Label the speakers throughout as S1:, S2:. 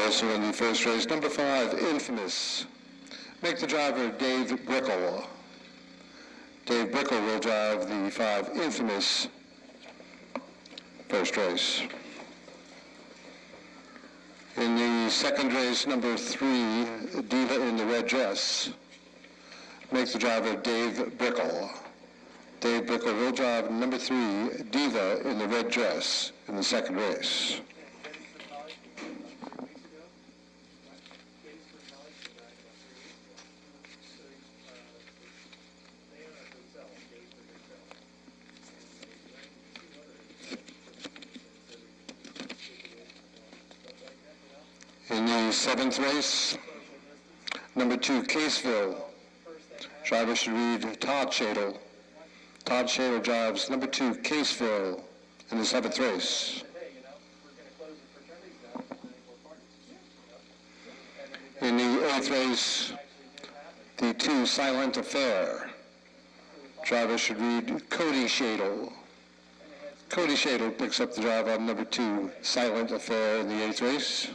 S1: Also in the first race, number 5, Infamous. Make the driver Dave Brickle. Dave Brickle will drive the 5, Infamous, first race. In the second race, number 3, Diva in the red dress. Make the driver Dave Brickle. Dave Brickle will drive number 3, Diva in the red dress, in the second race. In the seventh race, number 2, Caseville. Driver should read Todd Shadle. Todd Shadle drives number 2, Caseville, in the 7th race. In the 8th race, the 2, Silent Affair. Driver should read Cody Shadle. Cody Shadle picks up the drive on number 2, Silent Affair, in the 8th race.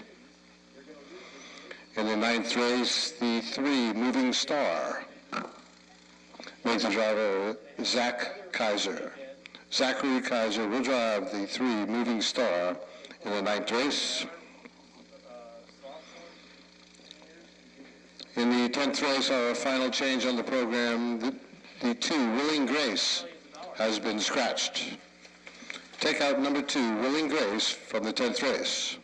S1: In the 9th race, the 3, Moving Star. Makes the driver Zach Kaiser. Zachary Kaiser will drive the 3, Moving Star, in the 9th race. In the 10th race, our final change on the program, the 2, Willing Grace, has been scratched. Take out number 2, Willing Grace, from the 10th race.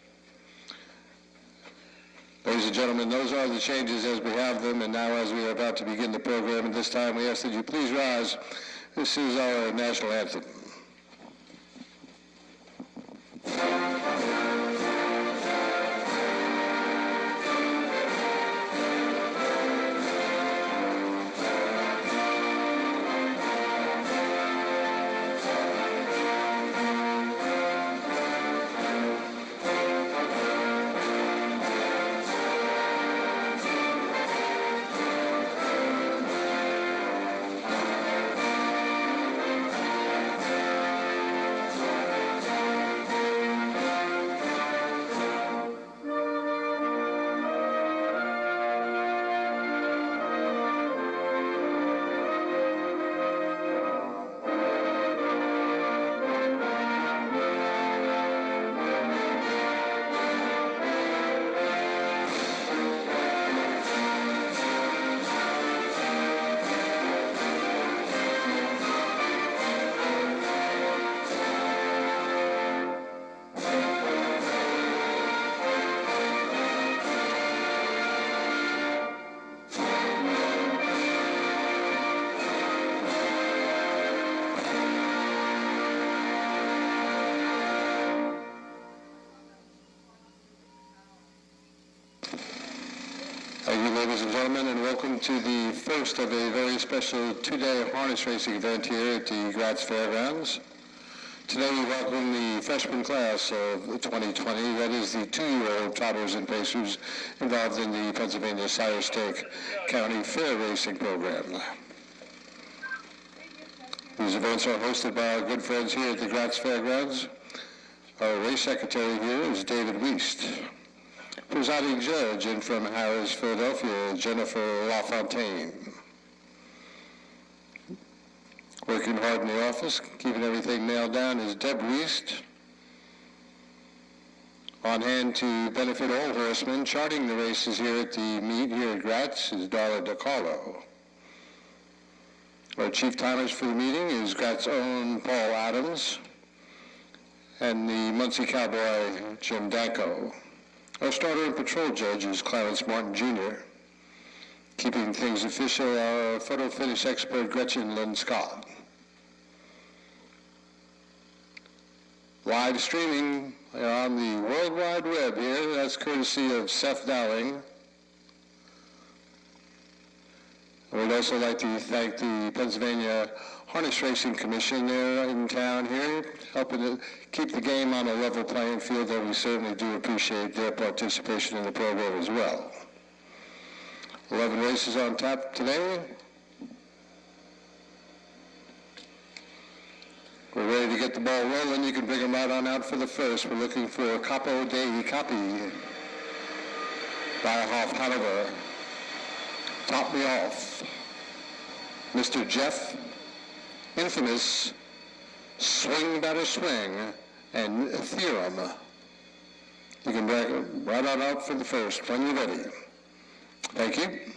S1: Ladies and gentlemen, those are the changes as we have them, and now as we are about to begin the program, at this time we ask that you please rise. This is our national anthem. Ladies and gentlemen, and welcome to the first of a very special 2-day harness racing event here at the Gratz Fairgrounds. Today we welcome the freshman class of 2020, that is the 2-year-old Toddlers and Pacers involved in the Pennsylvania Sire Stake County Fair Racing Program. These events are hosted by our good friends here at the Gratz Fairgrounds. Our race secretary here is David Wiest. Presiding judge in from Harris, Philadelphia, Jennifer LaFontaine. Working hard in the office, keeping everything nailed down, is Deb Wiest. On hand to benefit all horsemen, charting the races here at the meet here at Gratz is Darla DiCarlo. Our chief timers for the meeting is Gratz's own Paul Adams and the Muncie Cowboy, Jim Danko. Our starter and patrol judge is Clarence Martin, Jr. Keeping things official, our photo finish expert, Gretchen Lynn Scott. Live streaming on the World Wide Web here, that's courtesy of Seth Dowling. We'd also like to thank the Pennsylvania Harness Racing Commission there in town here, helping to keep the game on a level playing field, and we certainly do appreciate their participation in the program as well. 11 races on tap today. We're ready to get the ball rolling. You can bring them right on out for the first. We're looking for Capo dei Capi. Bierhoff Hanover. Top me off, Mr. Jeff, infamous Swing Better Swing, and Theorem. You can write on out for the first when you're ready. Thank you.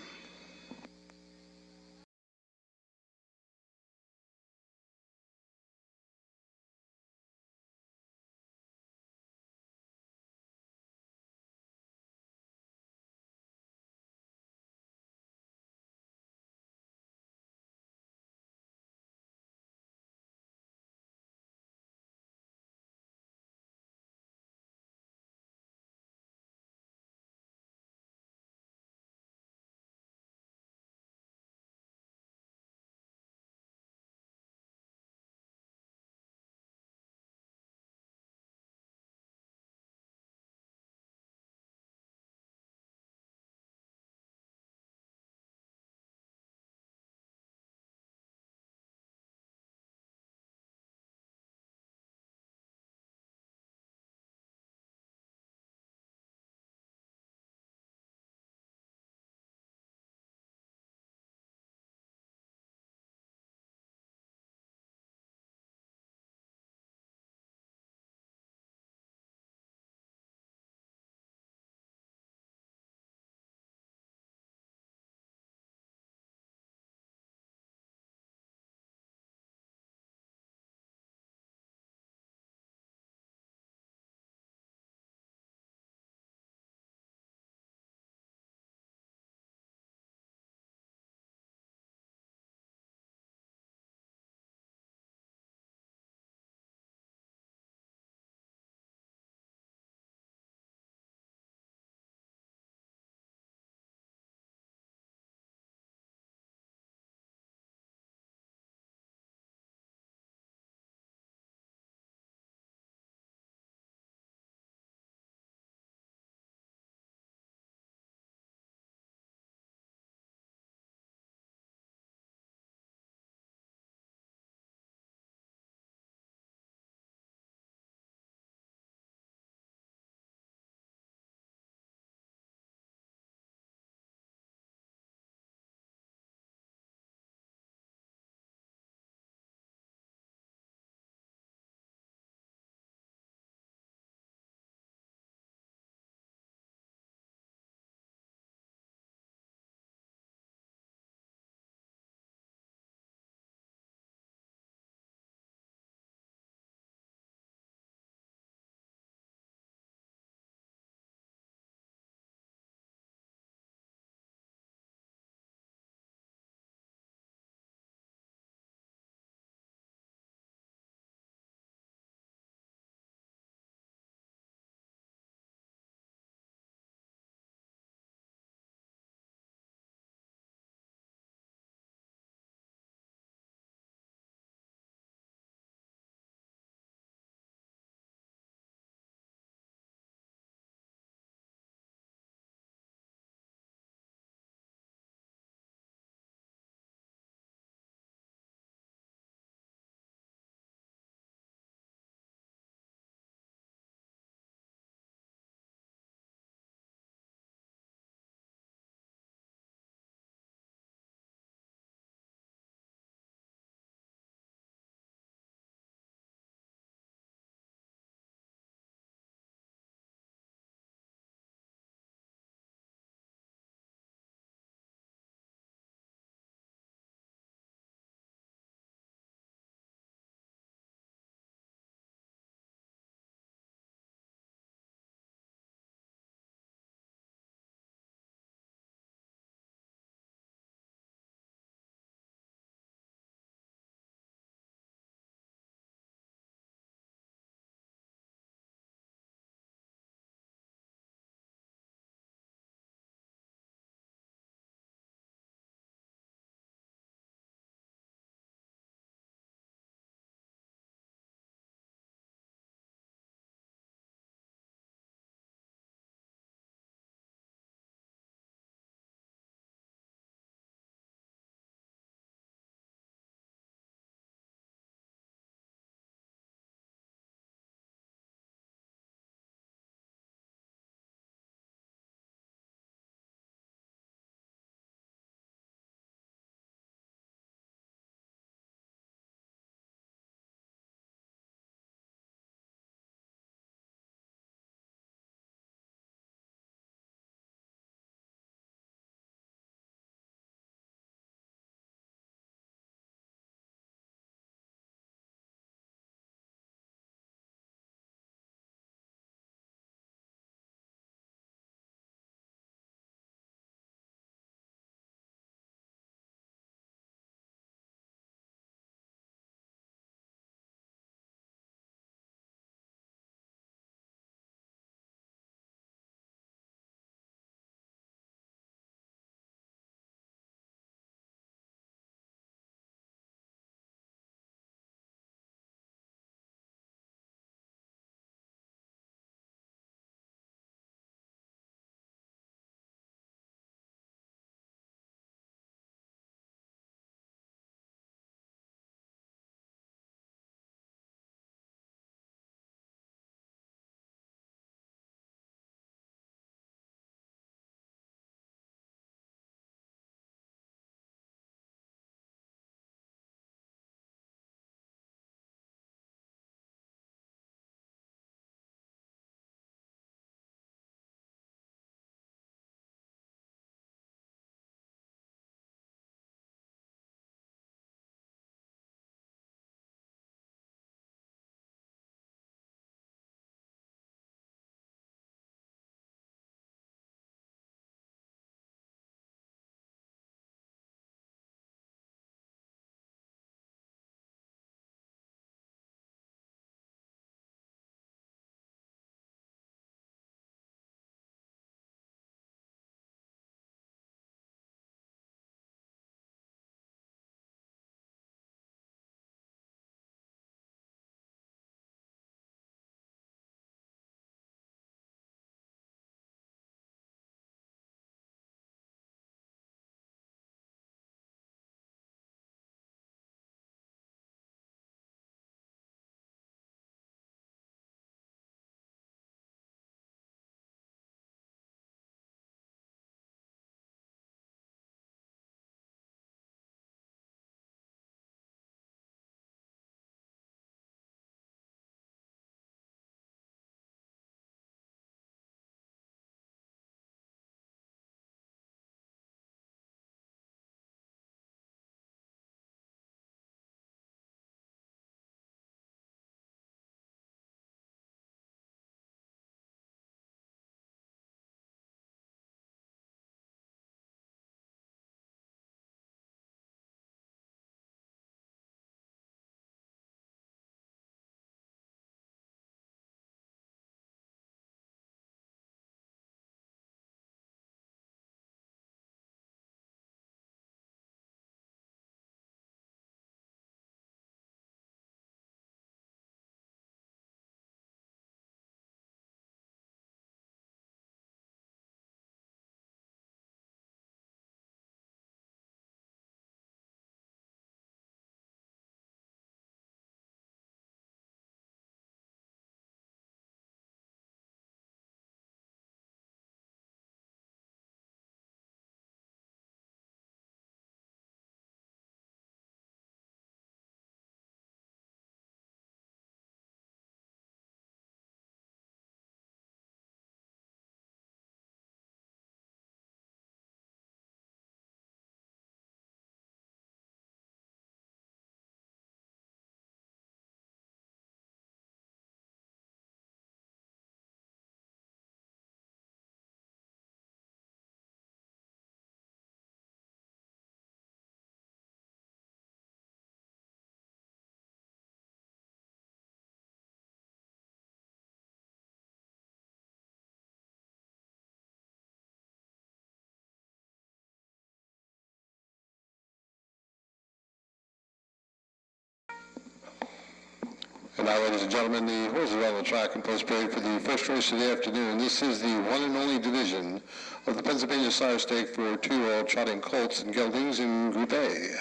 S1: now, ladies and gentlemen, the horses are on the track in post period for the first race of the afternoon. This is the one and only division of the Pennsylvania Sire Stake for 2-year-old trotting colts and geldings in Group A.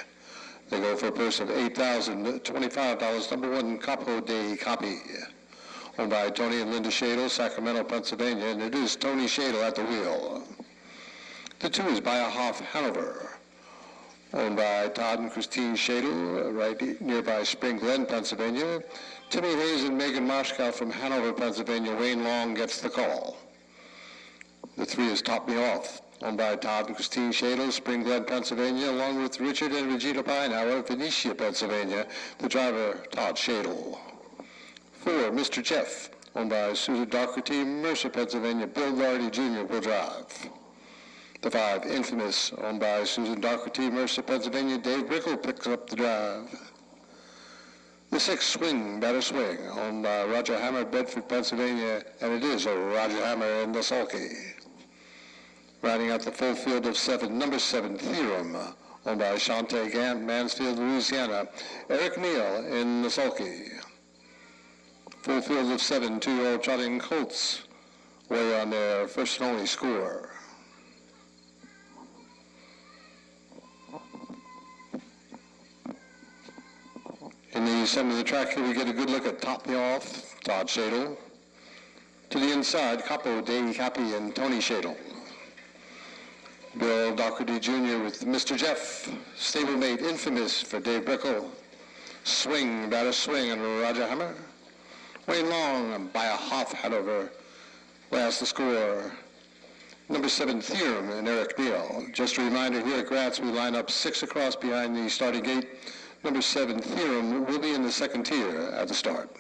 S1: They go for a purse of $8,025. Number 1, Capo de Capi, owned by Tony and Linda Shadle, Sacramento, Pennsylvania, and it is Tony Shadle at the wheel. The 2 is By a Half Hanover, owned by Todd and Christine Shadle, right nearby Spring Glen, Pennsylvania. Timmy Hayes and Megan Moshkow from Hanover, Pennsylvania. Wayne Long gets the call. The 3 is Top Me Off, owned by Todd and Christine Shadle, Spring Glen, Pennsylvania, along with Richard and Regina Peinauer, Venetia, Pennsylvania. The driver, Todd Shadle. 4, Mr. Jeff, owned by Susan Doherty, Mercer, Pennsylvania. Bill Doherty Jr. will drive. The 5, Infamous, owned by Susan Doherty, Mercer, Pennsylvania. Dave Brickle picks up the drive. The 6, Swing, Better Swing, owned by Roger Hammer, Bedford, Pennsylvania, and it is a Roger Hammer in the sulky. Riding out the full field of 7, number 7, Theorem, owned by Shante Gant, Mansfield, Louisiana. Eric Neal in the sulky. Full field of 7, 2-year-old trotting colts, way on their first and only score. In the center of the track here, we get a good look at Top Me Off, Todd Shadle. To the inside, Capo de Capi and Tony Shadle. Bill Doherty Jr. with Mr. Jeff. Stablemate Infamous for Dave Brickle. Swing, Better Swing, and Roger Hammer. Wayne Long, By a Half Hanover. Last the score. Number 7, Theorem and Eric Neal. Just a reminder, here at Gratz, we line up 6 across behind the starting gate. Number 7, Theorem, will be in the second tier at the start.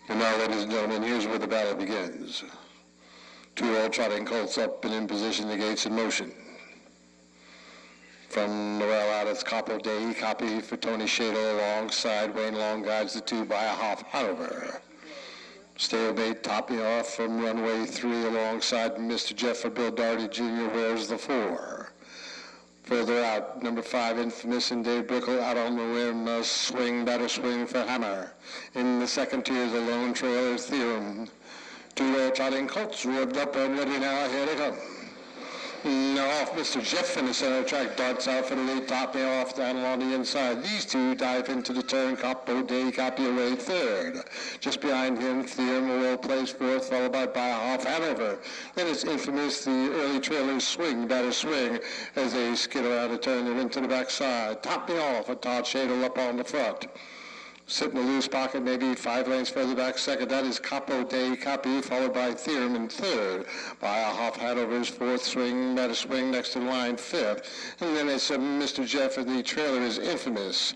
S1: And now, ladies and gentlemen, here's where the battle begins. 2-year-old trotting colts up and in position, the gates in motion. From the rail out, it's Capo de Capi for Tony Shadle alongside Wayne Long guides the 2 By a Half Hanover. Stablemate Top Me Off from runway 3 alongside Mr. Jeff for Bill Doherty Jr. wears the 4. Further out, number 5, Infamous and Dave Brickle out on the rim. Swing, Better Swing for Hammer. In the second tier, the lone trailer Theorem. 2-year-old trotting colts revved up and ready now. Here they come. Now off Mr. Jeff in the center of the track, darts out for the lead, Top Me Off down along the inside. These 2 dive into the turn, Capo de Capi away 3rd. Just behind him, Theorem will place 4th, followed by a Half Hanover. Then it's Infamous, the early trailers Swing, Better Swing, as they skid around the turn and into the backside. Top Me Off, a Todd Shadle up on the front. Sit in a loose pocket, maybe 5 lanes further back. Second, that is Capo de Capi, followed by Theorem in 3rd. By a Half Hanover's 4th, Swing, Better Swing, next in line 5th. And then it's Mr. Jeff, and the trailer is Infamous.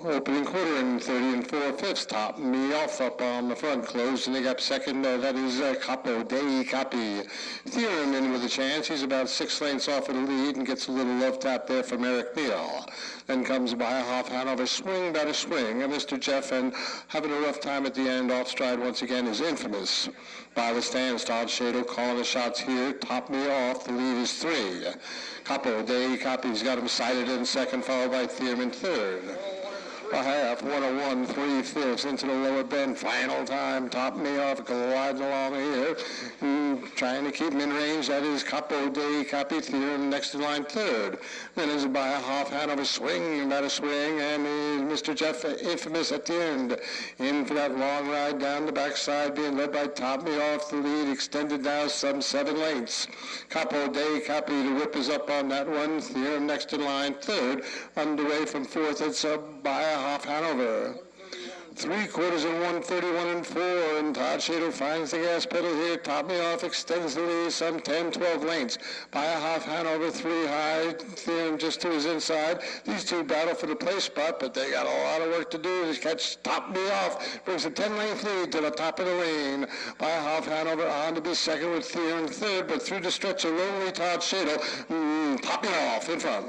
S1: Opening quarter in 30 and 4/5. Top Me Off up on the front. Closing the gap second. That is Capo de Capi. Theorem in with a chance. He's about 6 lengths off of the lead and gets a little love tap there from Eric Neal. Then comes By a Half Hanover. Swing, Better Swing. And Mr. Jeff, and having a rough time at the end, off stride once again, is Infamous. By the stands, Todd Shadle calling the shots here. Top Me Off. The lead is 3. Capo de Capi's got him sighted in second, followed by Theorem in 3rd. A half, 101, 3/5 into the lower bend. Final time, top me off, glides along here. Trying to keep him in range. That is Capo de Capi Theorem next in line third. Then is by a half Hanover swing, about a swing, and is Mr. Jeff Infamous at the end. In for that long ride down the backside, being led by Top Me Off. The lead extended now some 7 lengths. Capo de Capi, the whip is up on that one. Theorem next in line third. Underway from fourth, it's by a half Hanover. 3/4 and 131 and 4, and Todd Shader finds the gas pedal here. Top Me Off extends the lead some 10, 12 lengths. By a half Hanover, 3 high, Theorem just to his inside. These two battle for the place spot, but they got a lot of work to do to catch Top Me Off. Brings a 10-length lead to the top of the lane. By a half Hanover on to be second with Theorem third, but through the stretch of lonely Todd Shader, Top Me Off in front.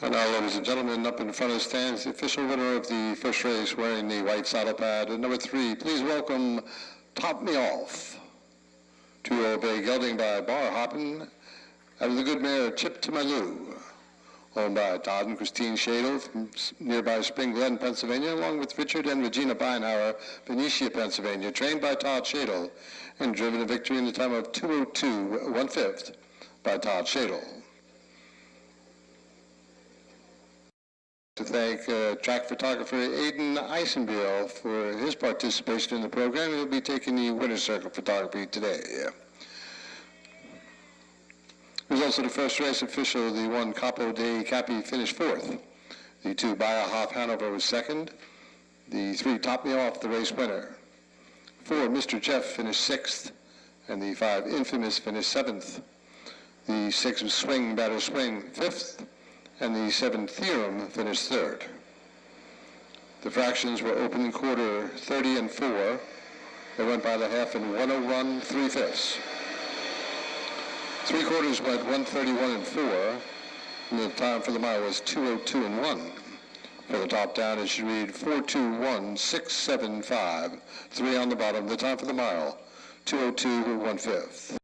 S1: And now, ladies and gentlemen, up in front of the stands, the official winner of the first race wearing the white saddle pad, number 3. Please welcome Top Me Off. 2 Bay gelding by Bar Hoppin. Out of the good mare Chip to My Lou. Owned by Todd and Christine Shadle from nearby Spring Glen, Pennsylvania, along with Richard and Regina Beinhauer, Benicia, Pennsylvania, trained by Todd Shadle, and driven to victory in the time of 2:02 1/5 by Todd Shadle. To thank track photographer Aidan Eisenbiel for his participation in the program. He'll be taking the winner's circle photography today. Results of the first race official, the 1 Capo de Capi finished 4th. The 2 By a Half Hanover was 2nd. The 3 Top Me Off, the race winner. 4 Mr. Jeff finished 6th, and the 5 Infamous finished 7th. The 6 was Swing Batter Swing 5th, and the 7 Theorem finished 3rd. The fractions were opening quarter 30 and 4. They went by the half in 101 3/5. 3/4 went 131 and 4, and the time for the mile was 2:02 and 1. For the top down, it should read 4:21 6:75. 3 on the bottom. The time for the mile 2:02 1/5.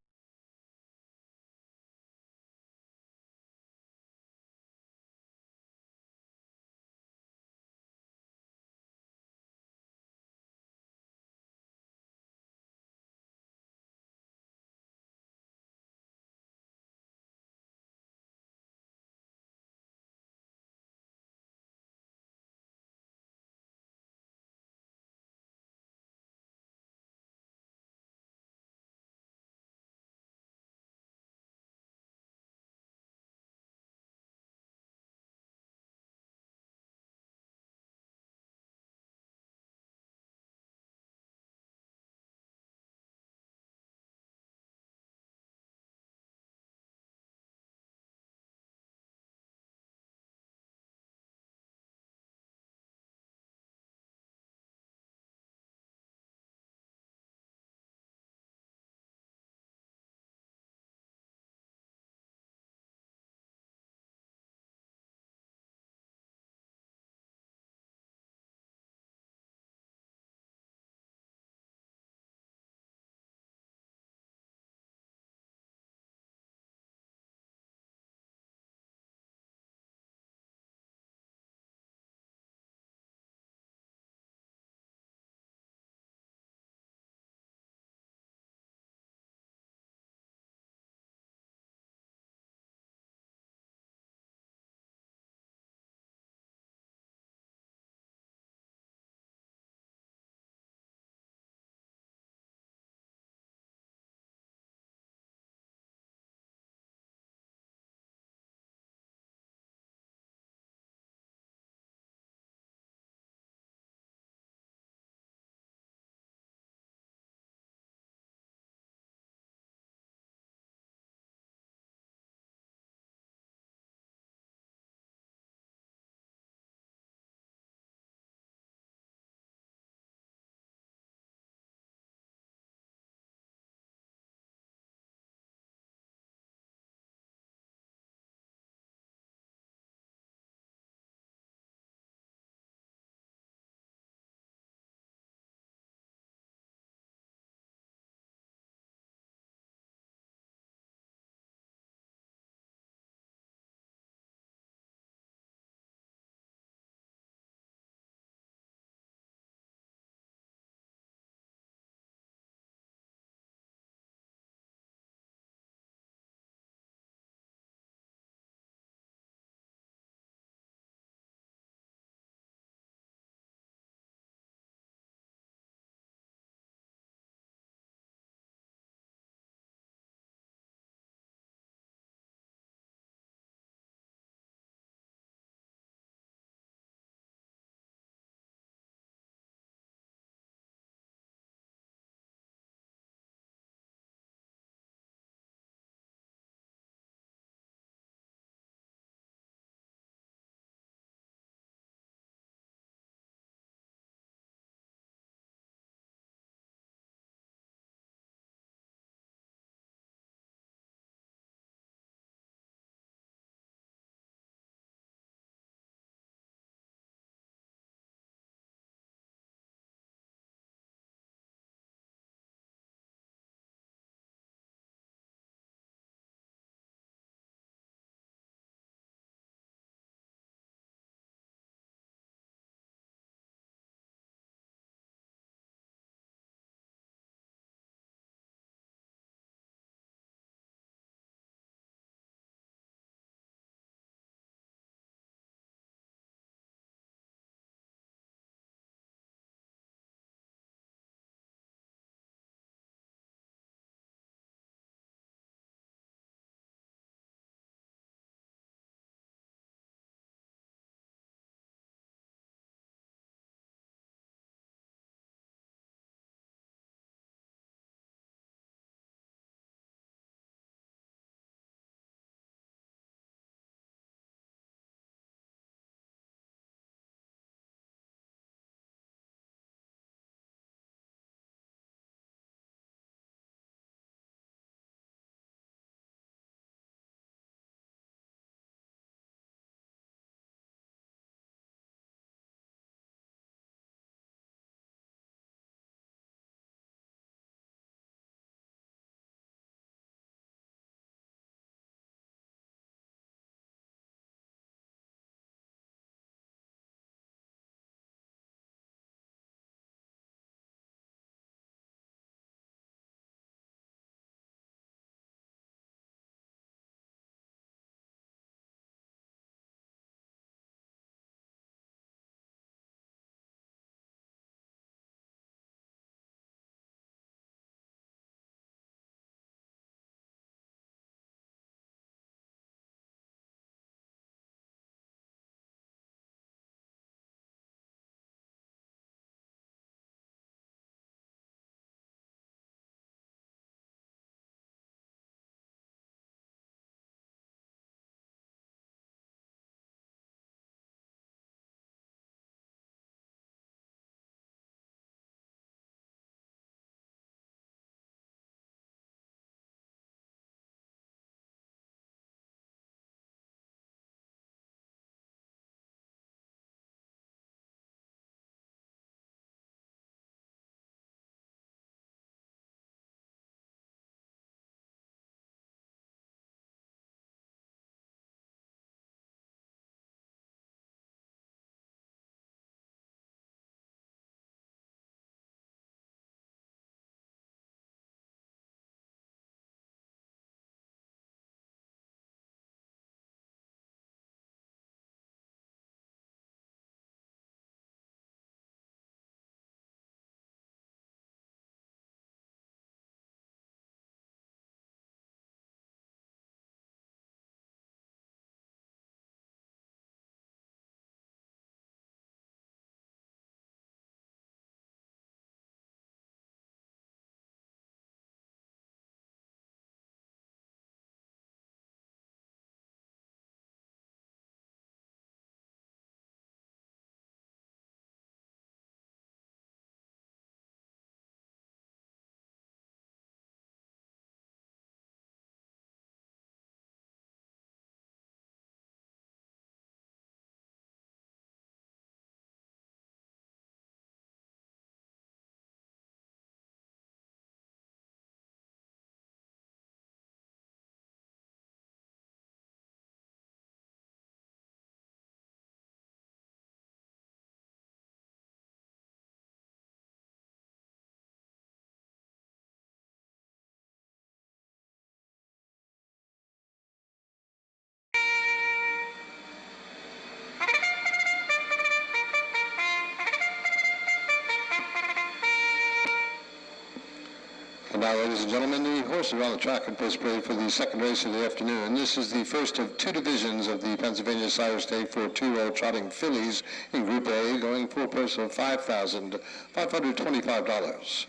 S1: And now, ladies and gentlemen, the horses are on the track in post parade for the second race of the afternoon. This is the first of two divisions of the Pennsylvania Sire Stake for two-year-old trotting fillies in Group A, going for a purse of $5,525.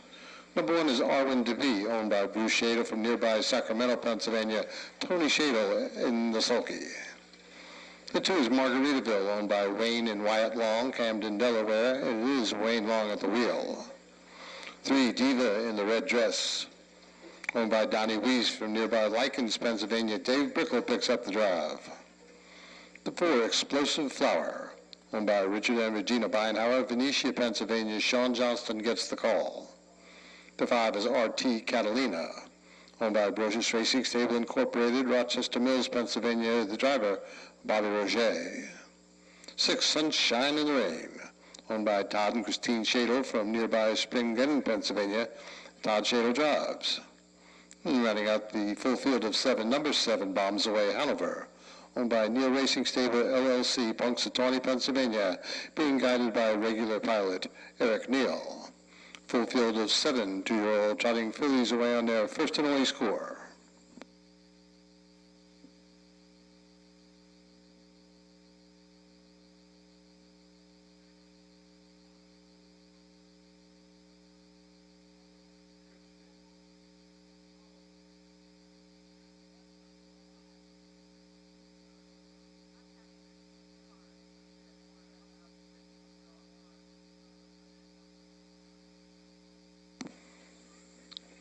S1: Number one is Arwen DeVee, owned by Bruce Shadle from nearby Sacramento, Pennsylvania, Tony Shadle in the sulky. The two is Margaritaville, owned by Wayne and Wyatt Long, Camden, Delaware, and it is Wayne Long at the wheel. 3, Diva in the red dress, owned by Donnie Weiss from nearby Likens, Pennsylvania. Dave Brickle picks up the drive. The 4, Explosive Flower, owned by Richard and Regina Beinhauer, Venetia, Pennsylvania. Sean Johnston gets the call. The 5 is RT Catalina, owned by Brocious Racing Stable Incorporated, Rochester Mills, Pennsylvania. The driver, Bobby Roger. 6, Sunshine in the Rain, owned by Todd and Christine Shadle from nearby Springen, Pennsylvania. Todd Shadle drives. And running out the full field of 7, number 7, Bombs Away Hanover, owned by Neil Racing Stable LLC, Punxsutawney, Pennsylvania, being guided by regular pilot Eric Neal. Full field of 7 two-year-old trotting fillies away on their first and only score.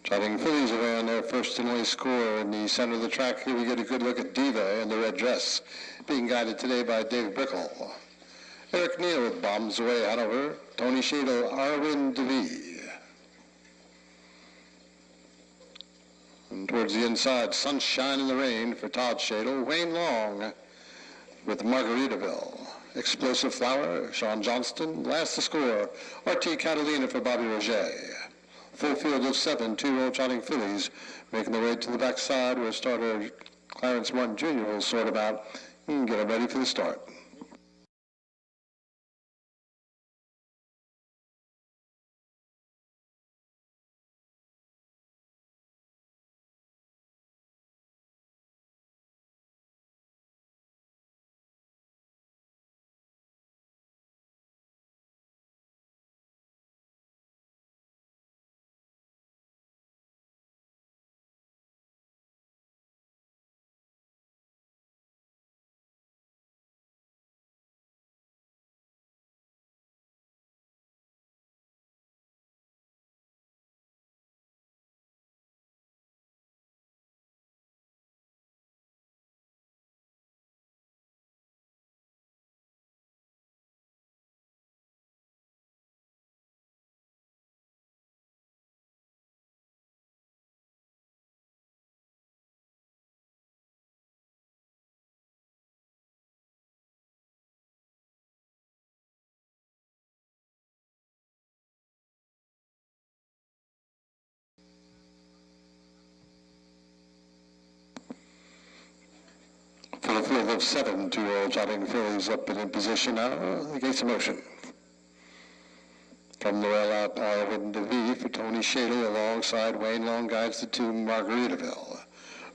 S1: Trotting fillies away on their first and only score in the center of the track. Here we get a good look at Diva in the red dress, being guided today by David Brickle. Eric Neal with Bombs Away Hanover, Tony Shadle, Arwen DeVee. And towards the inside, Sunshine in the Rain for Todd Shadle, Wayne Long with Margaritaville. Explosive Flower, Sean Johnston. Last the score, RT Catalina for Bobby Roger. Full field of 7 two-year-old trotting fillies making their way to the backside where starter Clarence Martin Jr. will sort them out and get them ready for the start. For the field of 7 two-year-old trotting fillies up and in position now, the gates of motion. From the rail out, Arwen DeVee for Tony Shadle alongside Wayne Long guides the 2 Margaritaville.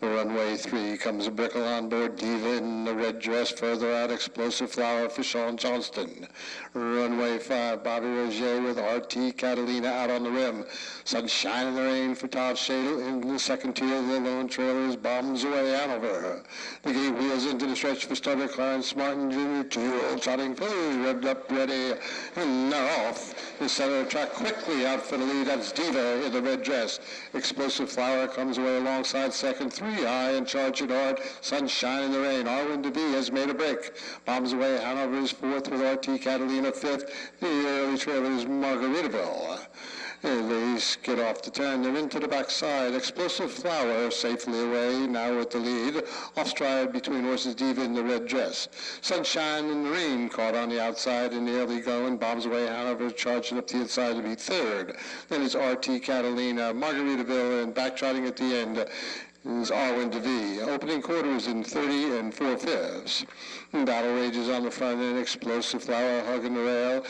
S1: Runway 3 comes Brickle on board, Diva in the red dress. Further out, Explosive Flower for Sean Johnston. Runway 5, Bobby Roger with RT Catalina out on the rim. Sunshine in the Rain for Todd Shadle. In the second tier, the lone trailers, Bombs Away Hanover. The gate wheels into the stretch for starter Clarence Martin Jr. Two-year-old trotting fillies revved up, ready, and they're off. The center of the track quickly out for the lead. That's Diva in the red dress. Explosive Flower comes away alongside second. 3 high and charging hard. Sunshine in the Rain. Arwen DeVee has made a break. Bombs Away Hanover is 4th with RT Catalina 5th. The early trailers Margaritaville. They skid off the turn. They're into the backside. Explosive Flower safely away, now with the lead. Off stride between horses Diva in the red dress. Sunshine in the Rain caught on the outside in the early going. Bombs Away Hanover charging up the inside to be 3rd. Then it's RT Catalina, Margaritaville, and back trotting at the end. is Arwen DeVee. Opening quarters in 30 and 4/5. Battle rages on the front end. Explosive Flower hugging the rail.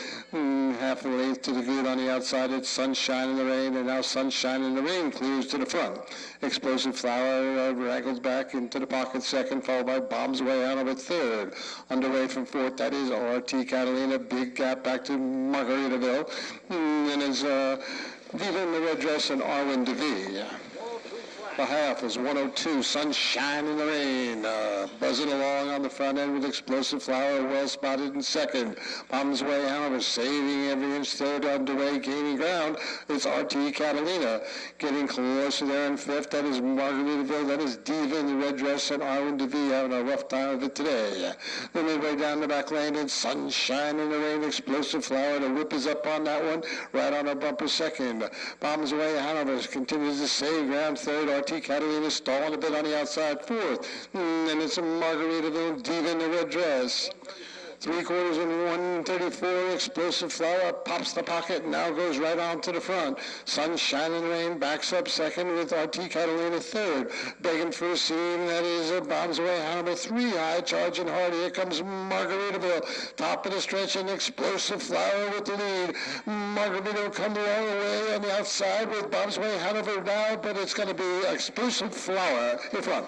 S1: Half the length to the good on the outside. It's Sunshine in the Rain, and now Sunshine in the Rain clears to the front. Explosive Flower wrangles back into the pocket second, followed by Bombs Way Out of it third. Underway from fourth, that is RT Catalina. Big gap back to Margaritaville. And is Viva in the red dress and Arwen DeVee. The half is 102, Sunshine in the Rain, buzzing along on the front end with Explosive Flower, well spotted in second. Bombs Way Hanover saving every inch, third underway, gaining ground. It's RT Catalina getting closer there in fifth. That is Margaritaville. That is Diva in the red dress and Arwen DeVee having a rough time of it today. Then midway down the back lane, it's Sunshine in the Rain, Explosive Flower. The whip is up on that one, right on our bumper second. Bombs Way Hanover continues to save ground third. RT Catalina stalling a bit on the outside fourth. And it's a Margaritaville Diva in the red dress. 3/4 in 134, Explosive Flower pops the pocket and now goes right on to the front. Sunshine in the Rain backs up second with RT Catalina third. Begging for a seam, that is Bombs Away Hannibal 3 high, charging hard. Here comes Margaritaville. Top of the stretch and Explosive Flower with the lead. Margaritaville come the long way on the outside with Bombs Away Hannibal now, but it's going to be Explosive Flower in front.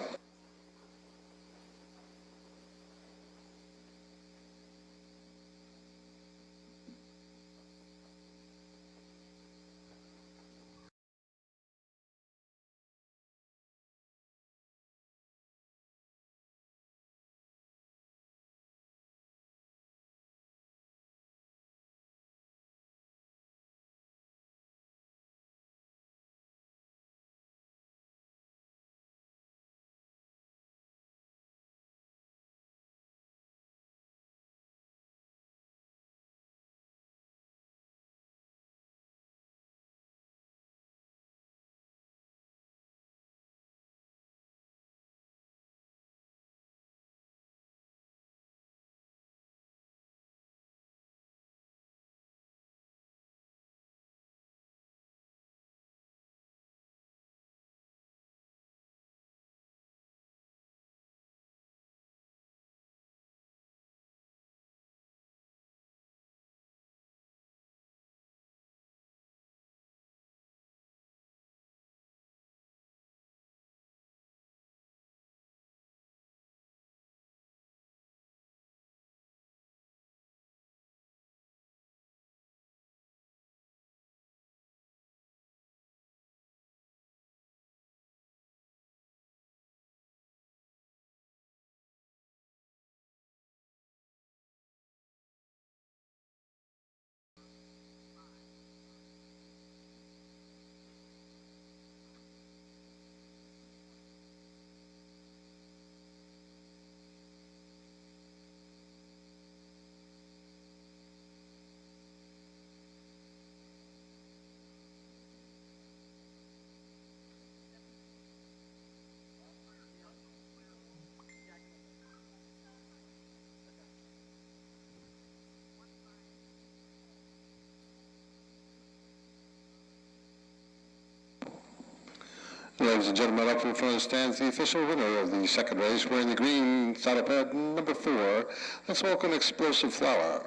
S1: Ladies and gentlemen, up in front of the stands, the official winner of the second race, wearing the green saddle pad number 4. Let's welcome Explosive Flower.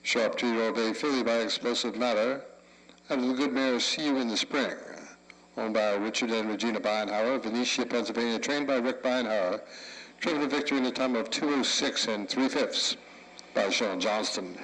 S1: Sharp 2-year-old bay filly by Explosive Matter. Out of the good mare, See You in the Spring. Owned by Richard and Regina Beinhauer, Venetia, Pennsylvania, trained by Rick Beinhauer. Driven to victory in a time of 2:06 3/5 by Sean Johnston.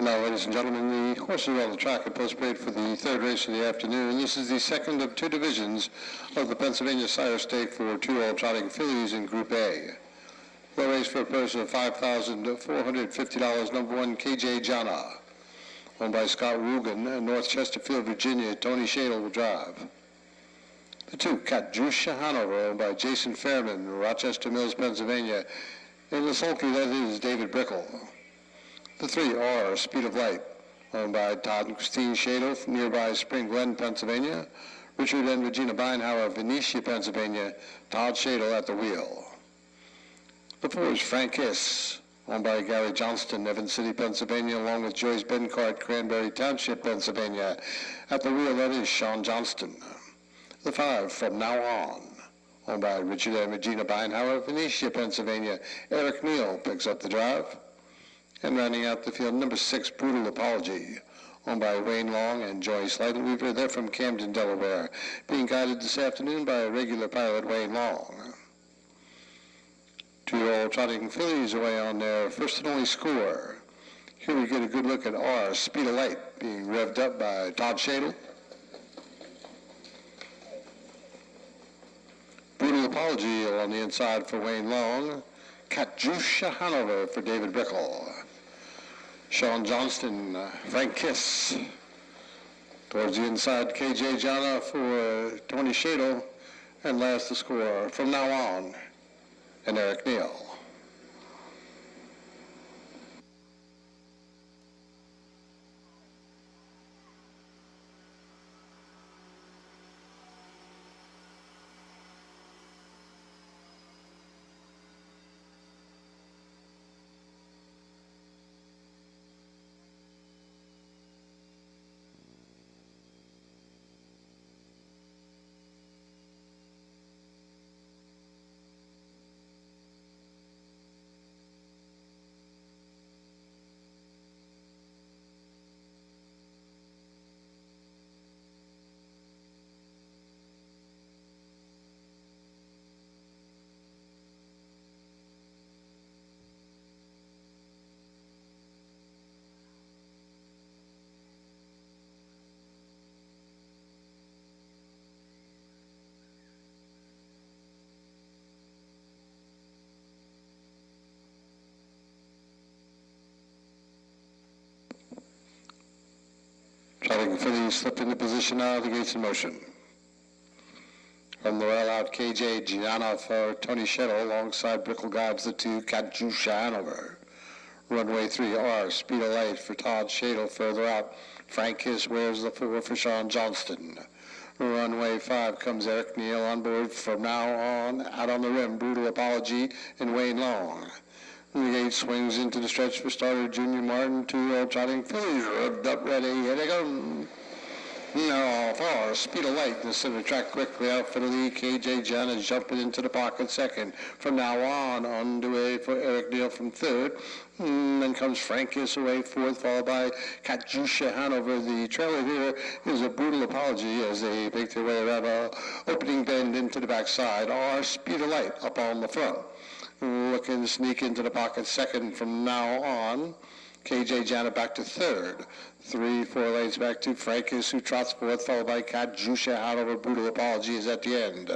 S1: Now, ladies and gentlemen, the horses are on the track at post parade for the third race of the afternoon. This is the second of two divisions of the Pennsylvania Sire Stake for two-year-old trotting fillies in Group A. The race for a purse of $5,450, number one, KJ Jana, owned by Scott Rugen, North Chesterfield, Virginia. Tony Shadle will drive. The two, Katjusha Hanover, owned by Jason Fairman, Rochester Mills, Pennsylvania. In the sulky, that is David Brickle. The three are Speed of Light, owned by Todd and Christine Shadle from nearby Spring Glen, Pennsylvania. Richard and Regina Beinhauer, Venetia, Pennsylvania. Todd Shadle at the wheel. The four is Frank Hiss, owned by Gary Johnston, Evans City, Pennsylvania, along with Joyce Bencart, Cranberry Township, Pennsylvania. At the wheel, that is Sean Johnston. The five, From Now On, owned by Richard and Regina Beinhauer, Venetia, Pennsylvania. Eric Neal picks up the drive. And rounding out the field, number 6, Brutal Apology, owned by Wayne Long and Joyce Lightweaver. They're from Camden, Delaware, being guided this afternoon by regular pilot Wayne Long. Two-year-old trotting fillies away on their first and only score. Here we get a good look at our Speed of Light being revved up by Todd Shadle. Brutal Apology on the inside for Wayne Long. Katjusha Hanover for David Brickle. Sean Johnston, Frank Kiss. Towards the inside, KJ Jana for Tony Shadle. And last the score, From Now On, and Eric Neal. Trotting fillies slip into position now, the gates in motion. From the rail out, KJ Gianna for Tony Shedel, alongside Brickle guides the two, Katjusha Hanover. Runway 3R, Speed of Light for Todd Shadle. Further out, Frank Hiss wears the 4 for Sean Johnston. Runway 5 comes Eric Neal on board. From Now On, out on the rim, Brutal Apology and Wayne Long. The gate swings into the stretch for starter Junior Martin. Two trotting fillies revved up ready. Here they go. Now far, Speed of Light in the center track quickly out for the lead. KJ John is jumping into the pocket second. From Now On, underway for Eric Neal from third. Then comes Frank Hiss away fourth, followed by Katjusha Hanover. The trailer here is a Brutal Apology as they make their way around an opening bend into the backside. Our Speed of Light up on the front. Looking to sneak into the pocket second. From Now On, KJ Janet back to third. 3-4 lanes back to Frank Hiss, who trots fourth, followed by Katjusha Hanover. Brutal Apology is at the end.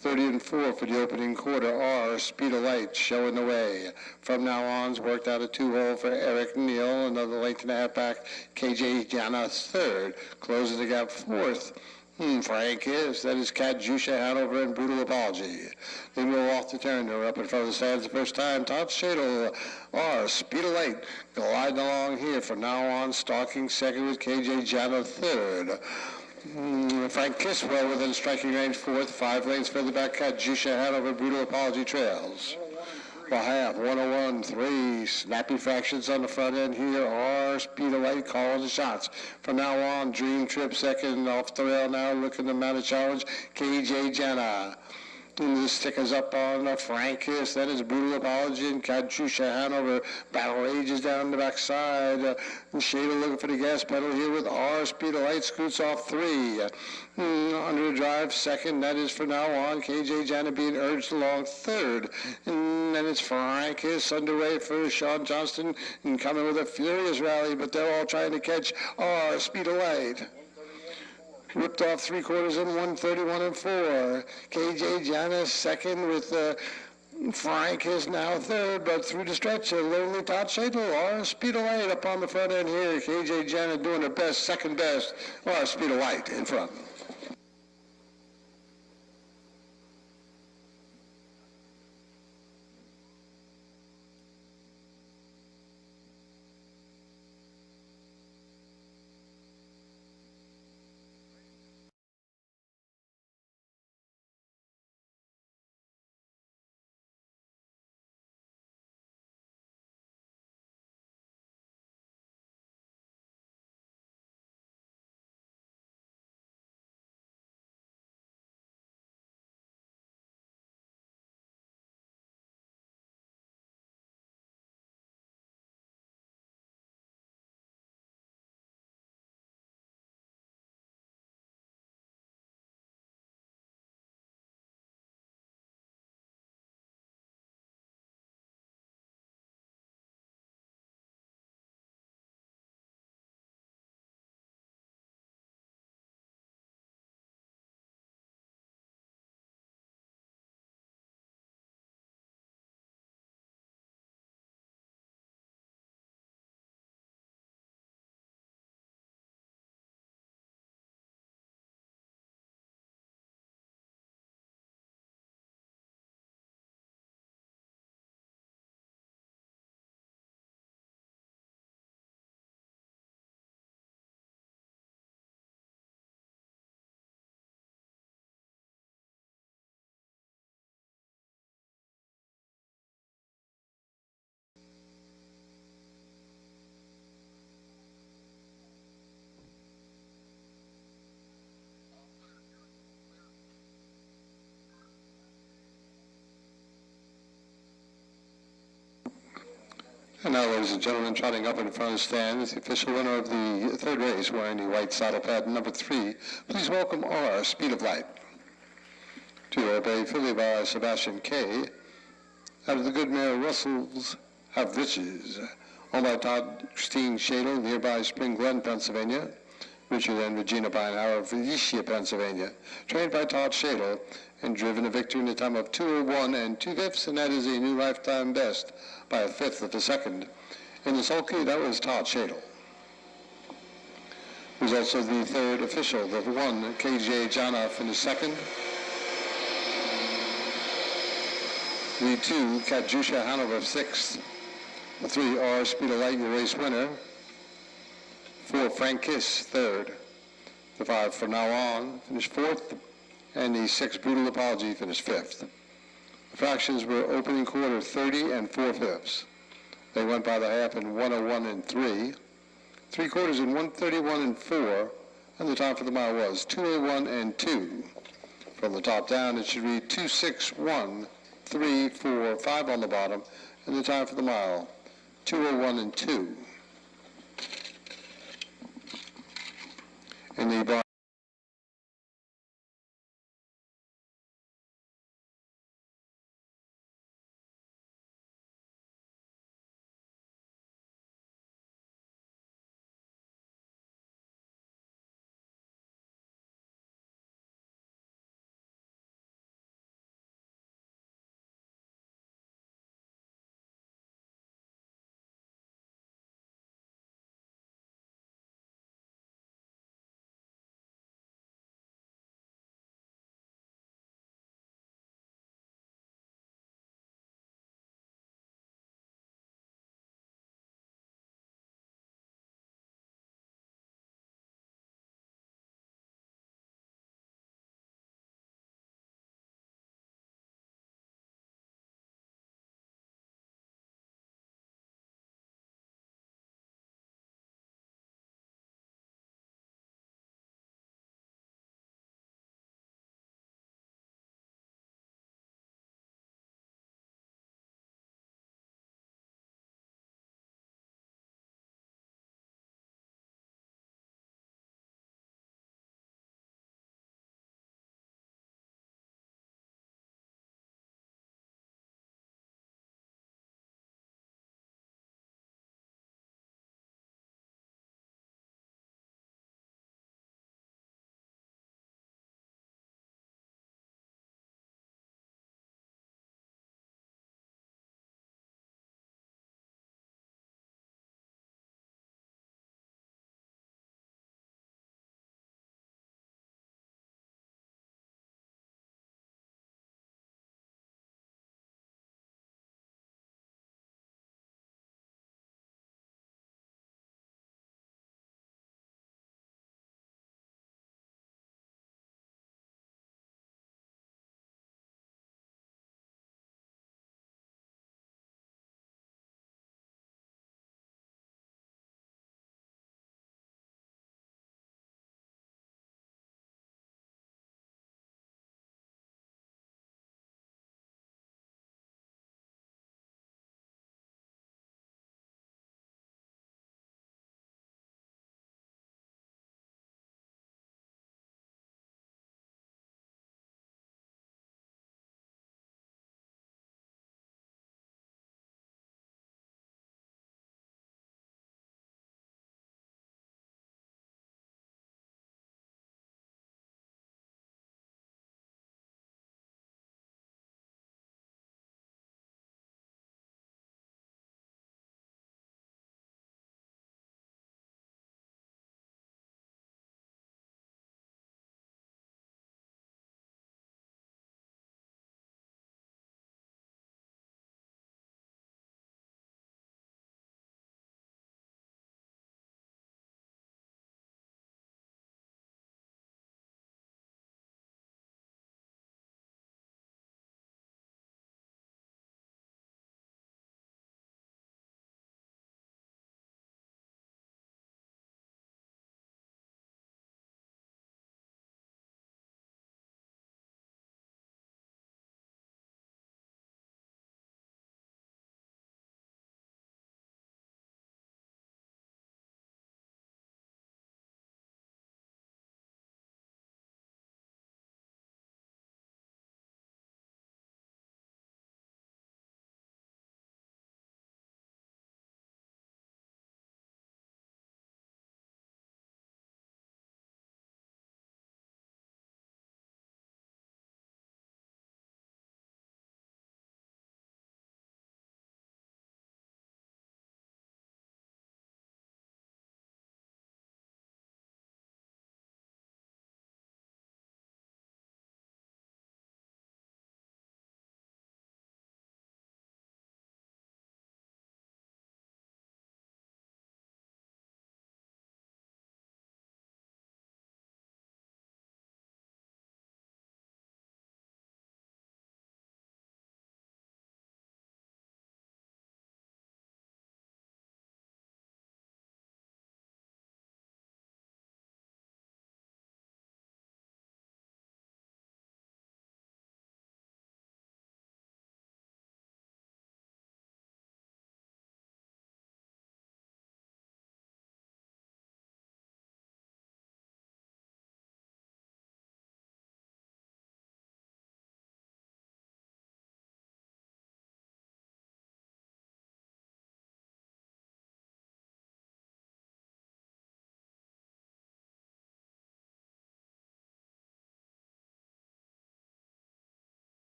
S1: 30-4 for the opening quarter. Our Speed of Light showing the way. From Now On's worked out a 2-hole for Eric Neal. Another length and a half back. KJ Janet third. Closing the gap fourth. Frank Hiss, that is Katjusha Hanover and Brutal Apology. They roll off the turn. They're up in front of the stands the first time. Todd Shadle, our Speed of Light, gliding along here. From Now On, stalking second with KJ Jana third. Frank Hiss well within striking range fourth. 5 lanes further back, Katjusha Hanover, Brutal Apology trails. Well, half, 101, 3 snappy fractions on the front end here. Our Speed of Light calling the shots. From Now On, Dream Trip second off the rail now, looking to mount a challenge. KJ Jana. And the stick is up on Francis. Then it's Brutal Apology and Katusha Hanover. Battle rages down the backside. And Shada looking for the gas pedal here with R. Speed of Light scoots off 3. Under drive second. That is for now on. KJ Janet being urged along third. And then it's Francis underway for Sean Johnston and coming with a furious rally, but they're all trying to catch R. Speed of Light. Ripped off 3/4 in 1:31 and 4. KJ Janis second with Frank is now third, but through the stretch, lonely Todd Shadle, R. Speed of Light up on the front end here. KJ Janet doing her best, second best. R. Speed of Light in front. And now, ladies and gentlemen, trotting up in front of the stand is the official winner of the third race, wearing the white saddle pad number 3. Please welcome R. Speed of Light. To obey filly by Sebastian K. Out of the good mare Russell's Have Riches, owned by Todd Christine Shadle, nearby Spring Glen, Pennsylvania. Richard and Regina Beinhauer of Felicia, Pennsylvania. Trained by Todd Shadle and driven to victory in a time of 2:01 and 2/5, and that is a new lifetime best by a fifth of a second. In the sulky, that was Todd Shadle. Who's also the third official. The 1, KJ Janoff in the second. The 2, Katusha Hanover, 6th. The 3, R. Speed of Light, your race winner. 4, Frank Kiss, 3rd. The 5, From Now On, finished 4th. And the 6, Brutal Apology, finished 5th. The fractions were opening quarter 30 and 4/5. They went by the half in 1:01 and 3. 3/4 in 1:31 and 4. And the time for the mile was 2:01 and 2. From the top down, it should read 2:61, 3, 4, 5 on the bottom. And the time for the mile, 2:01 and 2. In the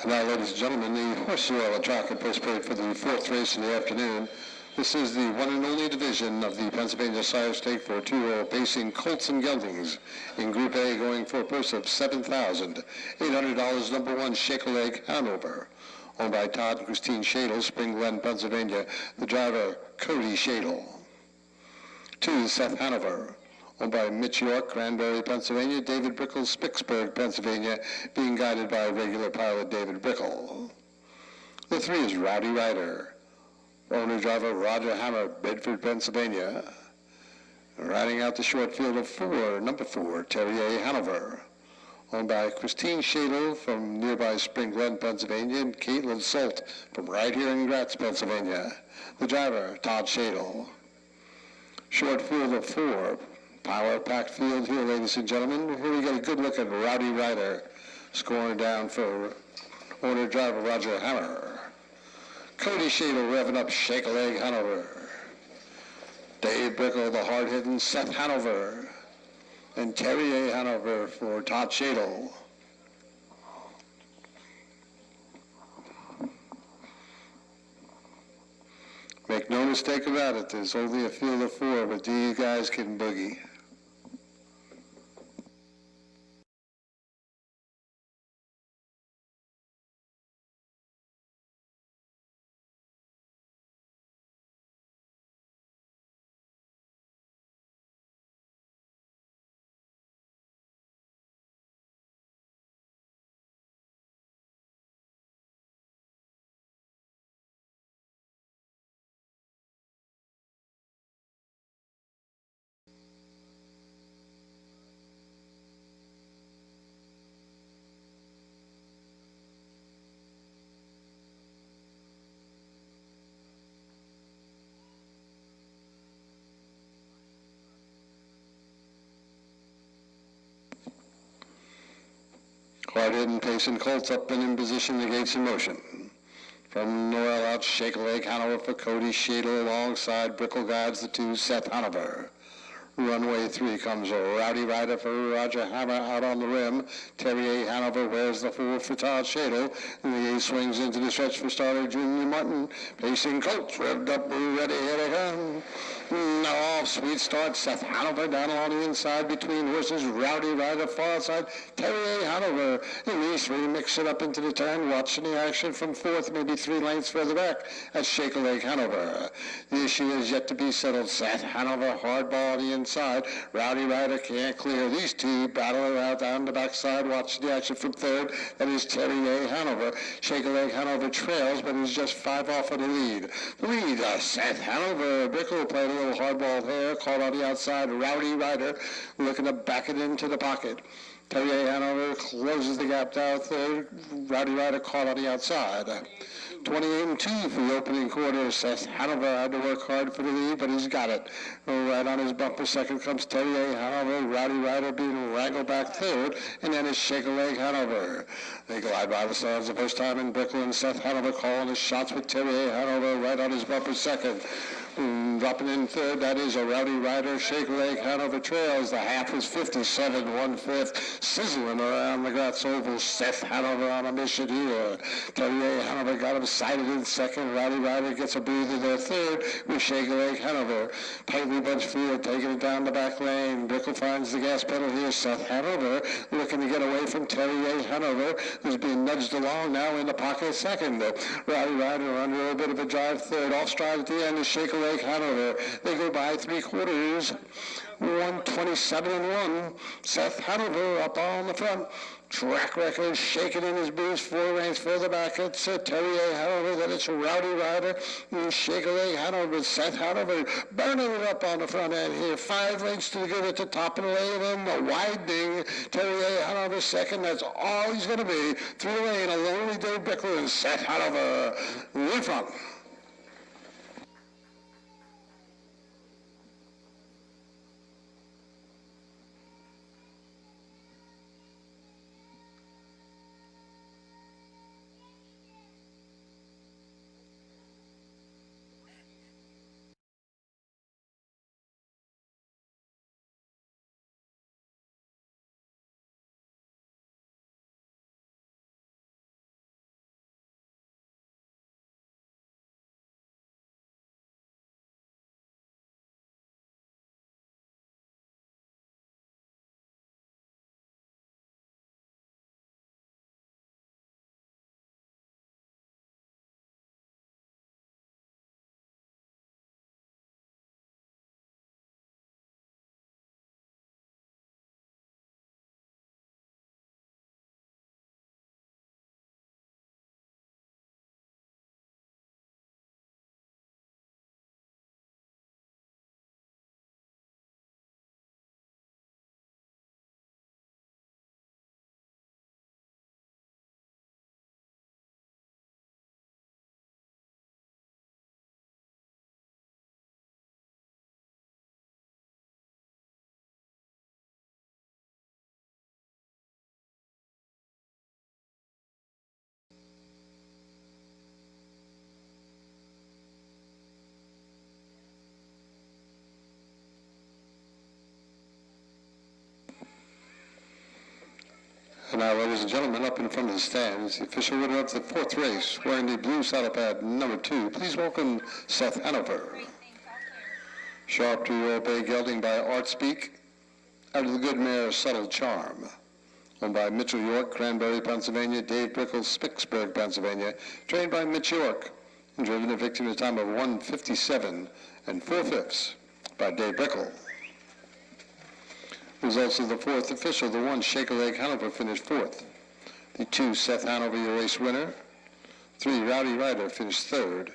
S1: And now, ladies and gentlemen, the horse oil track and postpaid for the fourth race in the afternoon. This is the one and only division of the Pennsylvania Sire Stake for two-year-old pacing colts and geldings. In Group A, going for a purse of $7,800, number one, Shake a Leg, Hanover. Owned by Todd and Christine Shadle, Spring Glen, Pennsylvania. The driver, Cody Shadle. 2, Seth Hanover. Owned by Mitch York, Granbury, Pennsylvania. David Brickle, Spicksburg, Pennsylvania, being guided by regular pilot David Brickle. The 3 is Rowdy Rider. Owner-driver Roger Hammer, Bedford, Pennsylvania. Riding out the short field of 4, number 4, Terrier Hanover. Owned by Christine Shadle from nearby Spring Glen, Pennsylvania, and Caitlin Salt from right here in Gratz, Pennsylvania. The driver, Todd Shadle. Short field of 4. Power-packed field here, ladies and gentlemen. Here we get a good look at Rowdy Rider, scoring down for owner-driver Roger Hammer. Cody Shadle revving up Shake a Leg Hanover. Dave Brickle, the hard-hitting Seth Hanover. And Terrier Hanover for Todd Shadle. Make no mistake about it, there's only a field of 4, but these guys can boogie. Hard-hitting pacing colts up and in position, the gates in motion. From Noel out, Shake a Leg Hanover for Cody Shadle alongside Brickle guides the 2, Seth Hanover. Runway 3 comes a Rowdy Rider for Roger Hammer out on the rim. Terrier Hanover wears the 4 for Todd Shadle. And the 8 swings into the stretch for starter Junior Martin. Pacing colts revved up, ready, here they come. Off, sweet start, Seth Hanover down along the inside between horses. Rowdy Rider far outside, Terrier Hanover. And these 3 mix it up into the turn, watching the action from 4th, maybe 3 lengths further back at Shake a Leg Hanover. The issue is yet to be settled. Seth Hanover, hard ball on the inside. Rowdy Rider can't clear. These 2 battle out down the backside, watching the action from 3rd. That is Terrier Hanover. Shake a Leg Hanover trails, but is just 5 off of the lead. The lead, Seth Hanover. Brickle played a little hardball there, caught on the outside. Rowdy Rider looking to back it into the pocket. Terrier Hanover closes the gap down 3rd. Rowdy Rider caught on the outside. 28-2 for the opening quarter. Seth Hanover had to work hard for the lead, but he's got it. Right on his bumper. Second comes Terrier Hanover. Rowdy Rider being wrangled back 3rd, and then it's Shake a Leg Hanover. They glide by the sides the first time in Brickle, and Seth Hanover calling his shots with Terrier Hanover right on his bumper 2nd. Dropping in 3rd, that is a Rowdy Rider. Shake a Leg Hanover trails. The half is 57 1/5. Sizzling around the Gratz Oval. Seth Hanover on a mission here. Terrier Hanover got him sighted in 2nd. Rowdy Rider gets a breather there 3rd with Shake a Leg Hanover. Tightly bunched field, taking it down the back lane. Brickle finds the gas pedal here. Seth Hanover looking to get away from Terrier Hanover, who's being nudged along now in the pocket 2nd. Rowdy Rider under a bit of a drive 3rd. Off stride at the end is Shake a Leg Hanover. They go by 3/4. 127-1. Seth Hanover up on the front. Track record shaking in his boots. 4 lengths further back. It's Terrier Hanover. Then it's Rowdy Rider. Shake a Leg Hanover. Seth Hanover burning it up on the front end here. 5 lengths to the good at the top of the lane. And the widening Terrier Hanover 2nd. That's all he's going to be. Through the lane, a lonely Dave Brickle and Seth Hanover in front. And now, ladies and gentlemen, up in front of the stands, the official winner of the fourth race, wearing the blue saddle pad number 2. Please welcome Seth Hanover. Sharp to obey gelding by Art Speak. Out of the good mare, Subtle Charm. Owned by Mitchell York, Cranberry, Pennsylvania. Dave Brickle, Spicksburg, Pennsylvania. Trained by Mitch York. And driven to victory in a time of 1:57 and 4/5 by Dave Brickle. Results of the fourth official. The 1, Shaker Lake Hanover, finished 4th. The 2, Seth Hanover, your race winner. 3, Rowdy Rider, finished 3rd.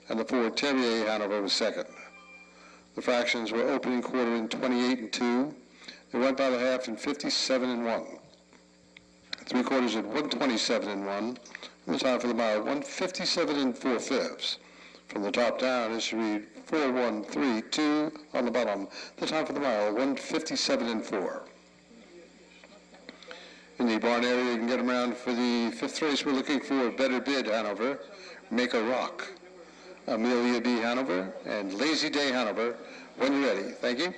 S1: And the 4, Terrier Hanover, was 2nd. The fractions were opening quarter in 28 and 2. They went by the half in 57 and 1. 3 quarters at 127 and 1. And the time for the mile, 157 and 4/5. From the top down, it should read 4:132 on the bottom. The time for the mile, 157 and 4. In the barn area, you can get them around for the 5th race. We're looking for Better Bid Hanover, Make a Rock, Amelia B. Hanover, and Lazy Day Hanover. When you're ready. Thank you.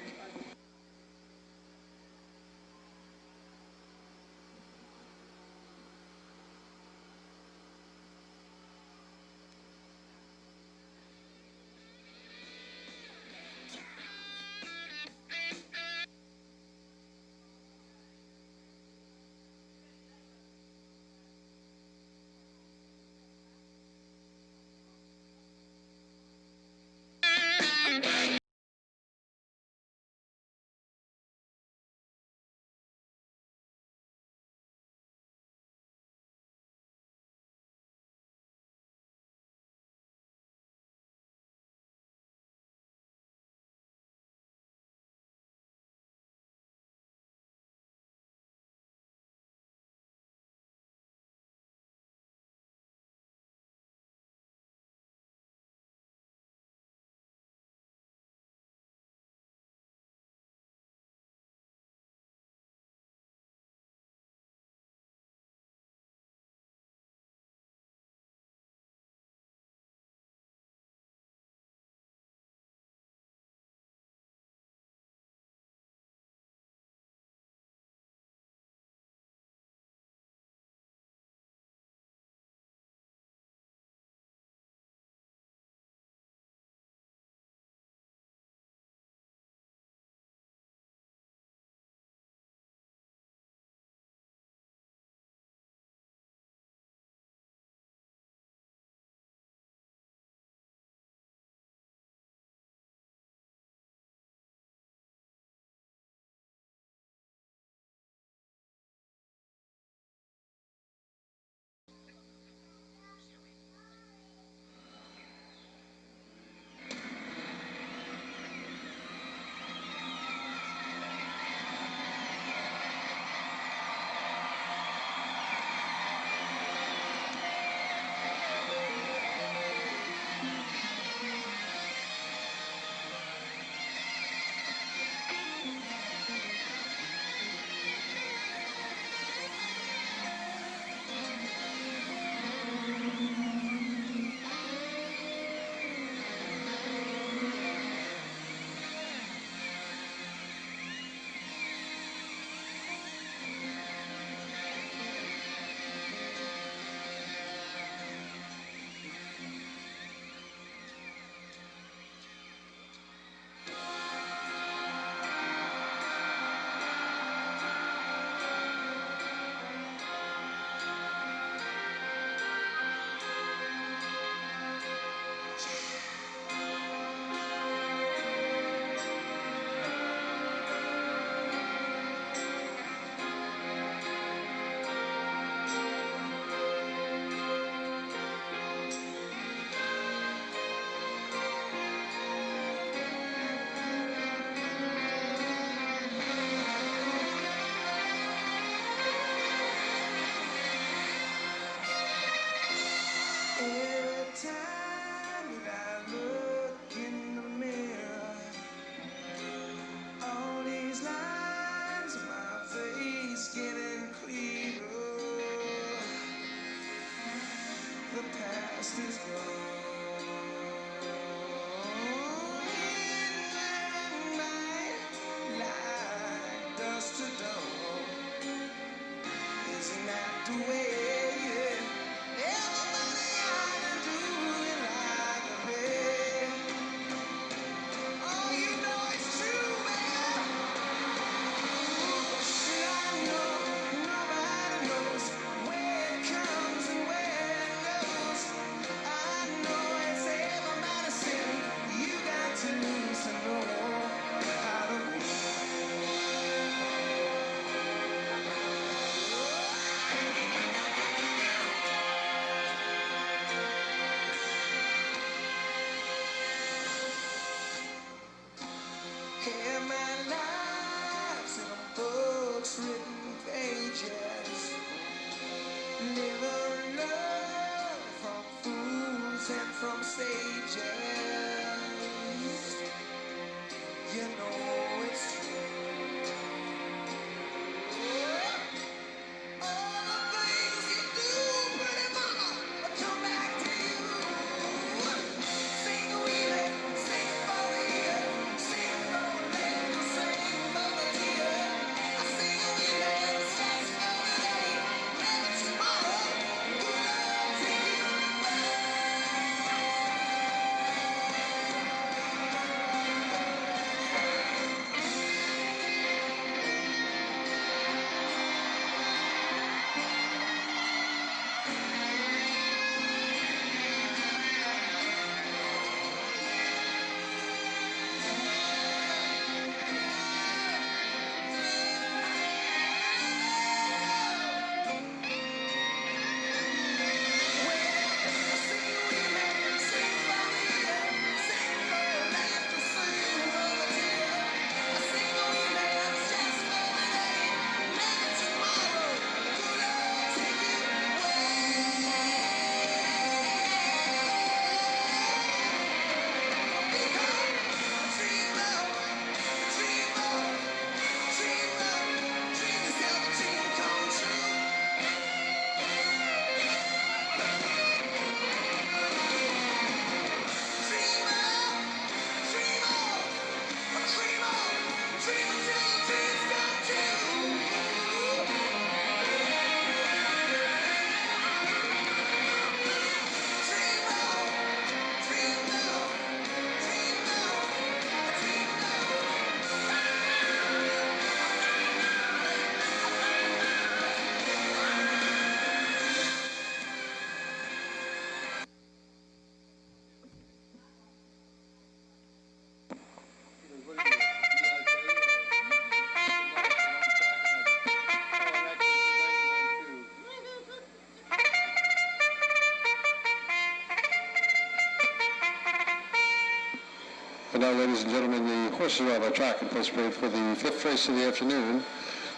S1: And now, ladies and gentlemen, the horses are on the track and postpaid for the fifth race of the afternoon.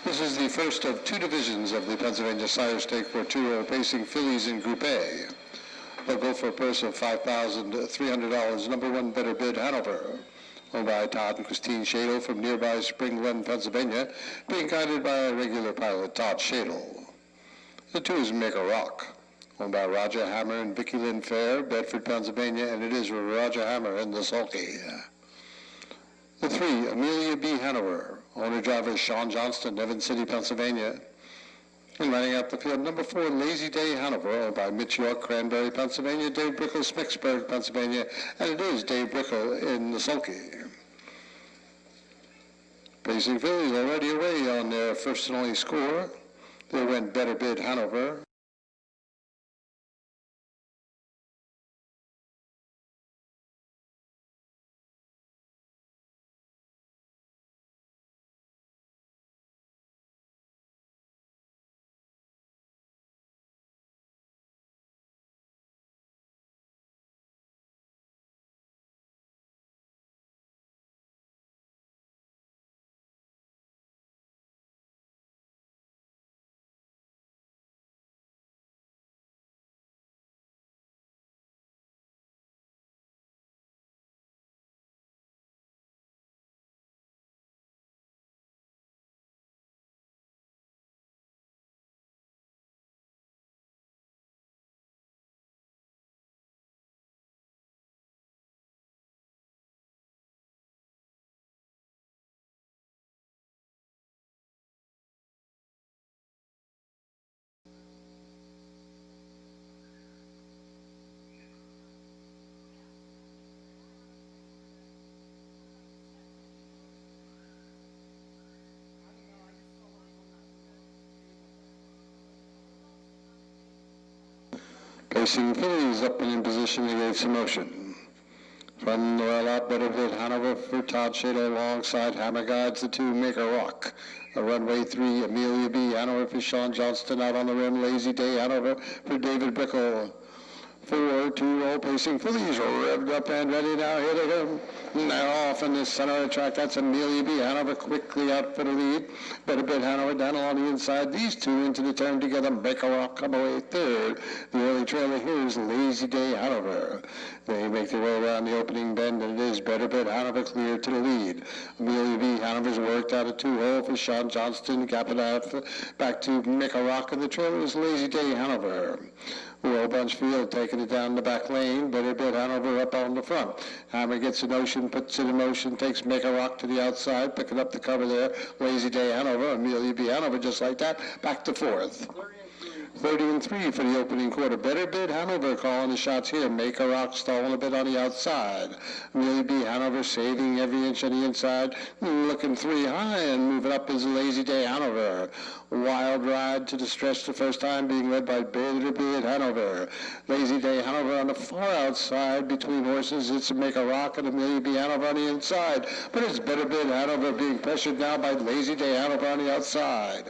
S1: This is the first of two divisions of the Pennsylvania Sire Stake for two-year-old pacing fillies in Group A. They'll go for a purse of $5,300. Number one, Better Bid Hanover, owned by Todd and Christine Shadle from nearby Spring Glen, Pennsylvania, being guided by a regular pilot, Todd Shadle. The two is Make a Rock, owned by Roger Hammer and Vicki Lynn Fair, Bedford, Pennsylvania, and it is Roger Hammer in the sulky. The three, Amelia B. Hanover, owner-driver Sean Johnston, Evans City, Pennsylvania. And running out the field, number four, Lazy Day Hanover, owned by Mitch York, Cranberry, Pennsylvania, Dave Brickle, Smicksburg, Pennsylvania, and it is Dave Brickle in the sulky. Pacing fillies already away on their first and only score. They went Better Bid Hanover. Pacing fillies up and in position against motion. From the well out, Better Bid Hanover for Todd Shadle alongside Hammer guides the two, Make a Rock. A runway three, Amelia B. Hanover for Sean Johnston out on the rim, Lazy Day Hanover for David Brickle. 4 two-year-old pacing fillies revved up and ready now. Here they go. Now off in the center of the track. That's Amelia B. Hanover quickly out for the lead. Better Bid Hanover down along the inside. These two into the turn together. Make a Rock come away third. The early trailer here is Lazy Day Hanover. They make their way around the opening bend, and it is Better Bid Hanover clear to the lead. Amelia B. Hanover's worked out a two-hole for Sean Johnston. Gap it out back to Make a Rock, and the trailer is Lazy Day Hanover. Well, Bunch Field taking it down the back lane. Better Bid Hanover up on the front. Hammer gets a notion, puts it in motion, takes Make a Rock to the outside, picking up the cover there. Lazy Day Hanover, Amelia B. Hanover just like that, back to fourth. 30-3 for the opening quarter. Better Bid Hanover calling the shots here. Make a Rock stalling a bit on the outside. Amelia B. Hanover saving every inch on the inside. Looking three high and moving up is Lazy Day Hanover. Wild ride to the stretch the first time, being led by Better Bid Hanover. Lazy Day Hanover on the far outside between horses. It's Make a Rock and Amelia B. Hanover on the inside. But it's Better Bid Hanover being pressured now by Lazy Day Hanover on the outside.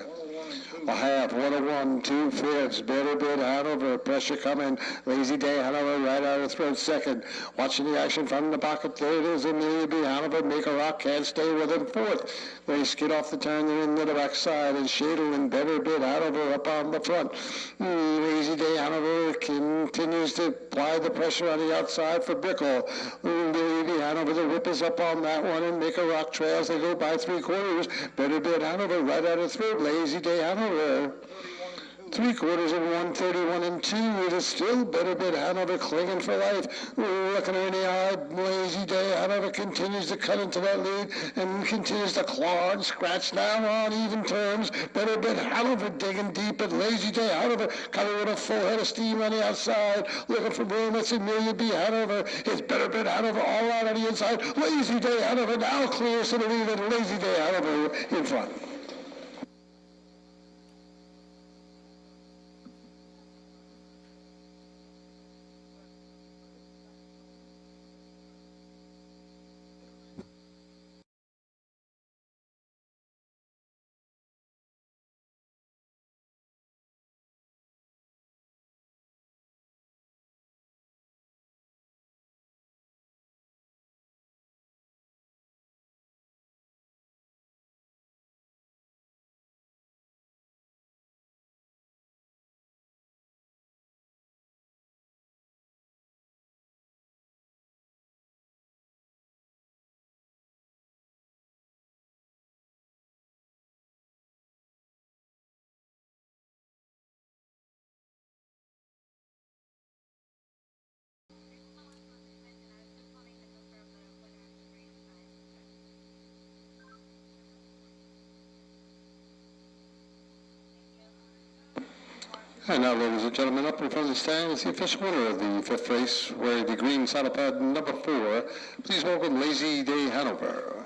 S1: A half, 101, 2/5. Better Bid Hanover. Pressure coming. Lazy Day Hanover right out of throat second. Watching the action from the pocket. Third is Amelia B. Hanover. Make a Rock can't stay with him. Fourth. They skid off the turn. They're into the backside. And Shadle and Better Bid Hanover up on the front. Lazy Day Hanover continues to apply the pressure on the outside for Brickle. Amelia B. Hanover. The whip is up on that one. And Make a Rock trails. They go by 3/4. Better Bid Hanover right out of throat. Lazy Day Hanover. 3/4 of 131-2. It is still Better Bid Hanover clinging for life. Looking her in the eye. Lazy Day Hanover continues to cut into that lead and continues to claw and scratch now on even terms. Better Bid Hanover digging deep, but Lazy Day Hanover coming with a full head of steam on the outside. Looking for room. It's Amelia B. Hanover. It's Better Bid Hanover all out on the inside. Lazy Day Hanover now clears to the lead, and Lazy Day Hanover in front. And now, ladies and gentlemen, up in front of the stand is the official winner of the fifth race, wearing the green saddle pad number 4. Please welcome Lazy Day Hanover.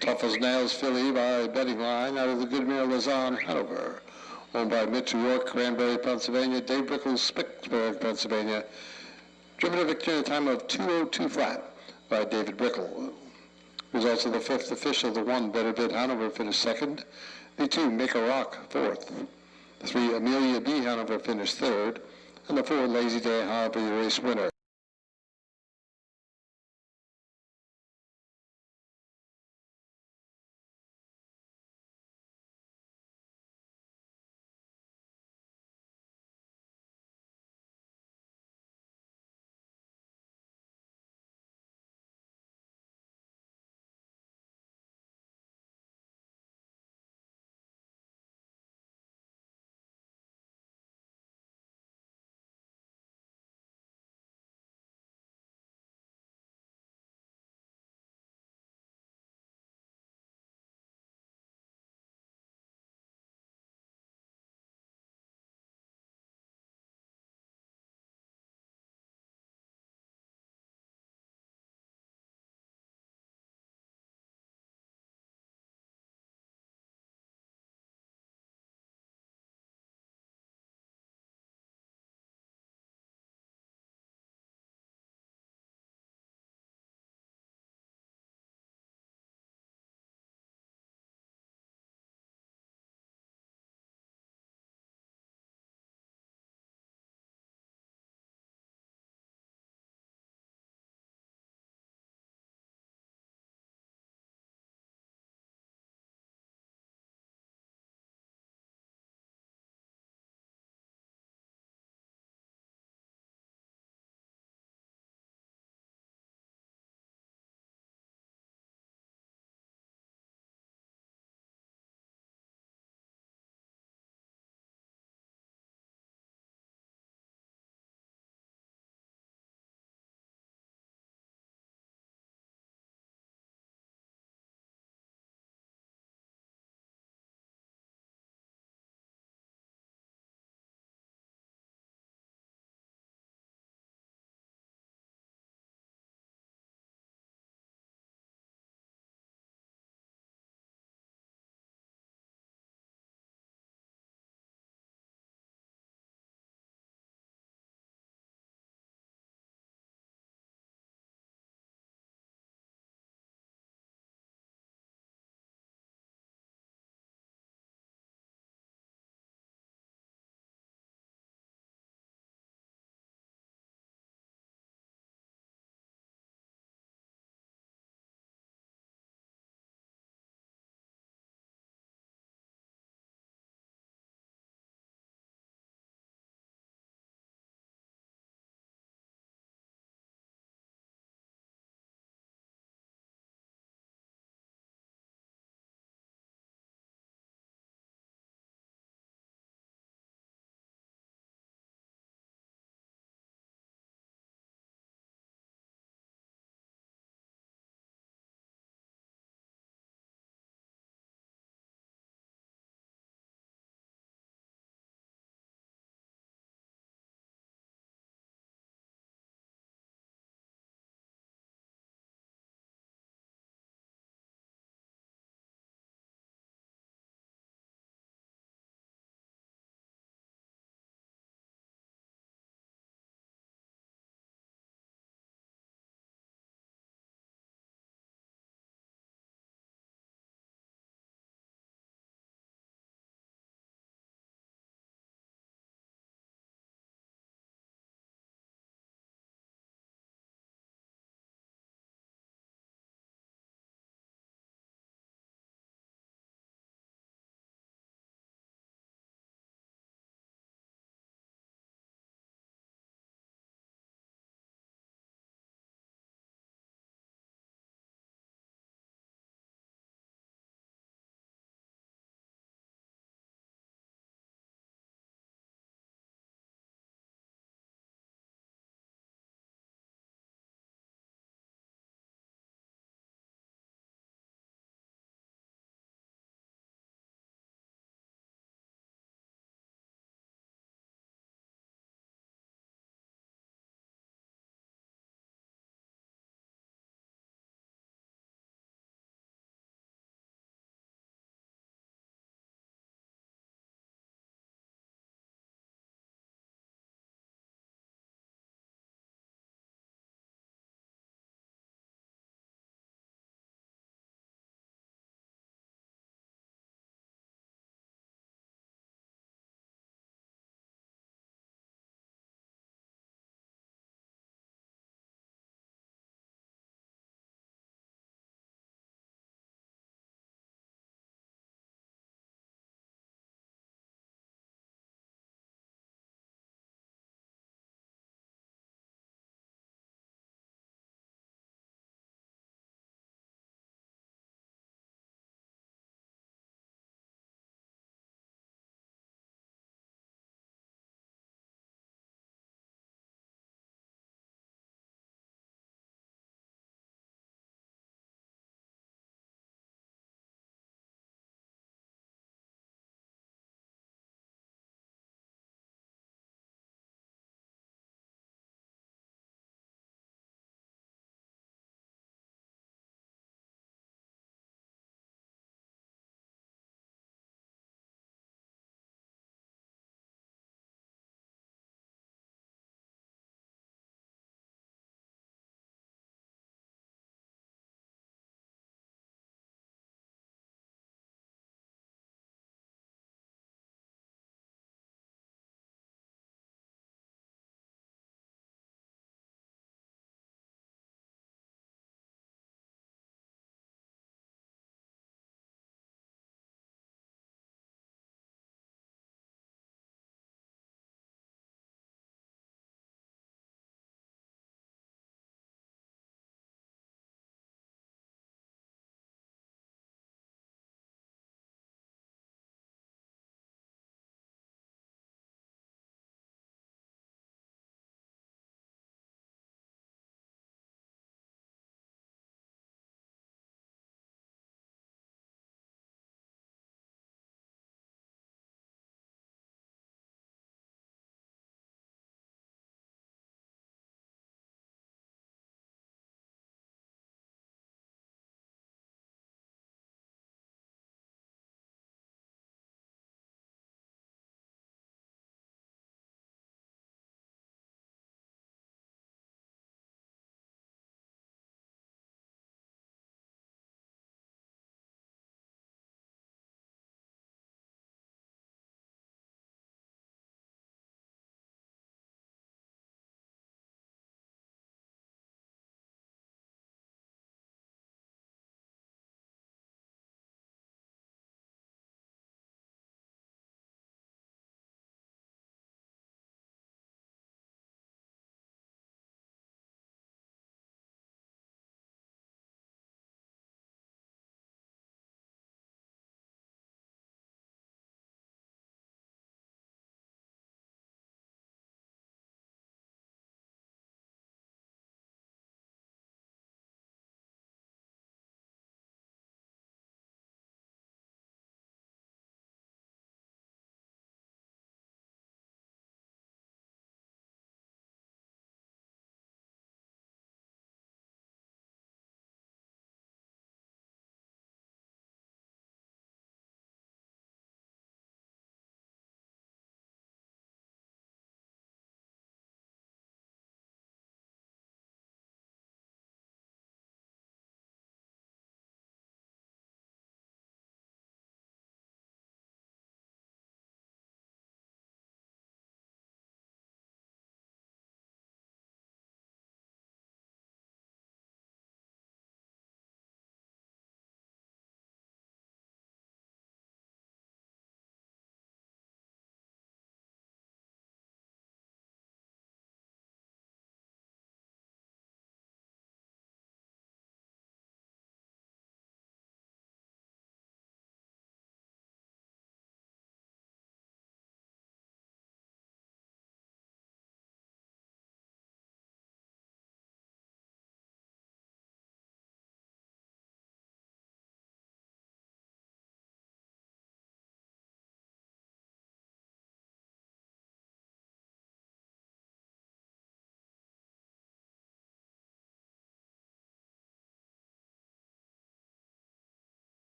S1: Tough as Nails filly by betting line out of the good mare Lazan Hanover. Owned by Mitch York, Cranberry, Pennsylvania, Dave Brickles, Spitzberg, Pennsylvania. Driven to victory in a time of 2:02 flat by David Brickle. Results of the fifth official, the 1 Better Bid Hanover finished second. The 2 Make a Rock fourth. The 3 Amelia B. Hanover finished third. And the 4 Lazy Day Hanover race winner.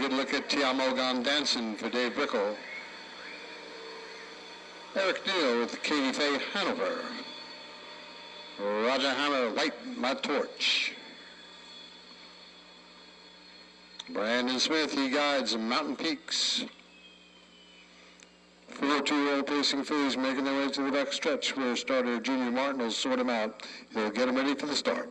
S1: good look at Ti Amo Gone Dancing for Dave Brickle. Eric Neal with Katie Faye Hanover. Roger Hammer, Light My Torch. Brandon Smith, he guides Mountain Peaks. 4 2-year-old pacing fillies making their way to the back stretch where starter Junior Martin will sort them out. He'll get them ready for the start.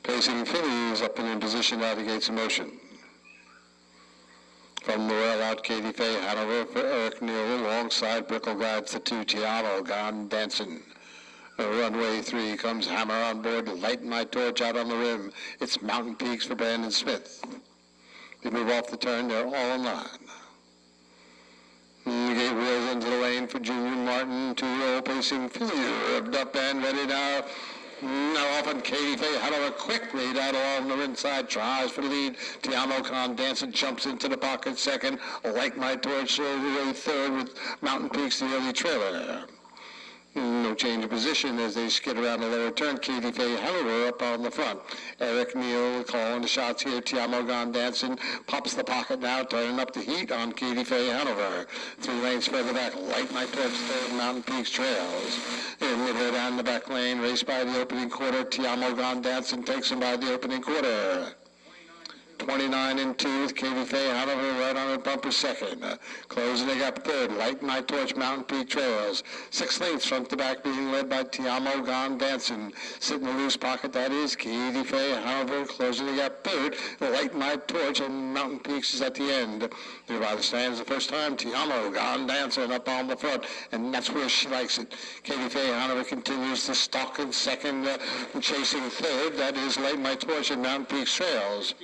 S1: Pacing fillies up in position out of the gates of motion. From the rail out, Katie Faye Hanover for Eric Neal alongside Brickle Gratz, the 2 Ti Amo Gone Dancing. Runway 3 comes Hammer on board, Light My Torch out on the rim. It's Mountain Peaks for Brandon Smith. They move off the turn, they're all in line. The gate wheels into the lane for Junior Martin, 2-year-old pacing fillies revved up and ready now. Now off on Katie Faye Hanover, quick lead out along the inside, tries for the lead. Ti Amo Gone Dancing jumps into the pocket second. Light My Torch away third with Mountain Peaks, the early trailer. No change of position as they skid around the lower turn. Katie Faye Hanover up on the front. Eric Neal calling the shots here. Ti Amo Gone Dancing pops the pocket now, turning up the heat on Katie Faye Hanover. 3 lanes further back, Light My Torch third, Mountain Peaks trails. In with her down the back lane, raced by the opening quarter. Ti Amo Gone Dancing takes him by the opening quarter. 29 and 2 with Katie Faye Hanover right on her bumper second. Closing the gap third, Light My Torch, Mountain Peak trails. 6 lengths front to back being led by Ti Amo Gone Dancing. Sitting in a loose pocket, that is Katie Faye Hanover. Closing the gap third, Light My Torch, and Mountain Peaks is at the end. There by the stands the first time, Ti Amo Gone Dancing up on the front, and that's where she likes it. Katie Faye Hanover continues to stalk in second, chasing third, that is Light My Torch and Mountain Peaks trails.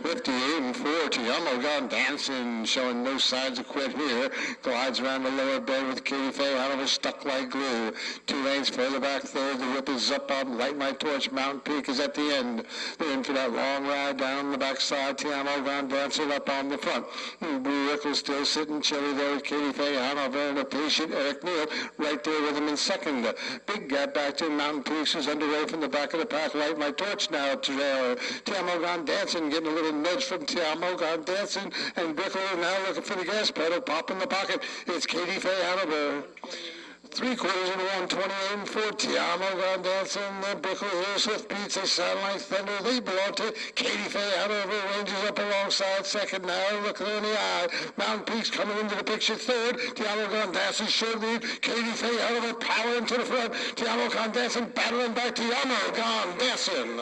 S1: 58 and 4, Ti Amo Gone Dancing, showing no signs of quit here. Glides around the lower bed with Katie Faye Hanover stuck like glue. 2 lanes further back third, the whip is up on Light My Torch, Mountain Peak is at the end. They're in for that long ride down the backside. Ti Amo Gone Dancing up on the front. Blue Rickles still sitting chilly there with Katie Faye Hanover and a patient Eric Neal right there with him in second. Big gap back to Mountain Peaks is underway from the back of the pack. Light My Torch now to Ti Amo Gone Dancing, getting a little nudge from Ti Amo Gone Dancing, and Brickle now looking for the gas pedal, pop in the pocket. It's Katie Faye Hanover. 3 quarters and 1, 28 and 4. Ti Amo Gone Dancing, Brickle Hills with beats. They sound like thunder. They belong to Katie Faye Hanover. Ranges up alongside second now, looking in the eye. Mountain Peaks coming into the picture third. Ti Amo Gone Dancing short lead. Katie Faye Hanover powering to the front. Ti Amo Gone Dancing battling back. Ti Amo Gone Dancing.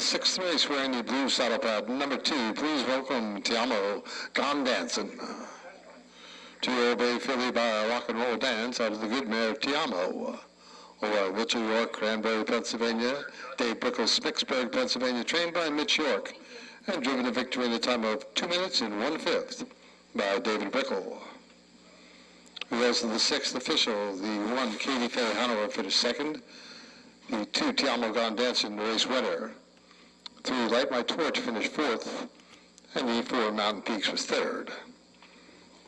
S1: the sixth race wearing the blue saddle pad, number 2, please welcome Tiamo Gone Dancing. 2-year-old Bay filly by a rock and roll dance out of the good mare Tiamo. Over Mitchell York, Cranberry, Pennsylvania. Dave Brickles, Spicksburg, Pennsylvania, trained by Mitch York and driven to victory in a time of 2 minutes and 1/5 by David Brickle. We goes to the sixth official. The 1, Katie Faye Hanover, finished second. The 2, Tiamo Gone Dancing, race winner. 3, Light My Torch, finished fourth. And the 4, Mountain Peaks, was third.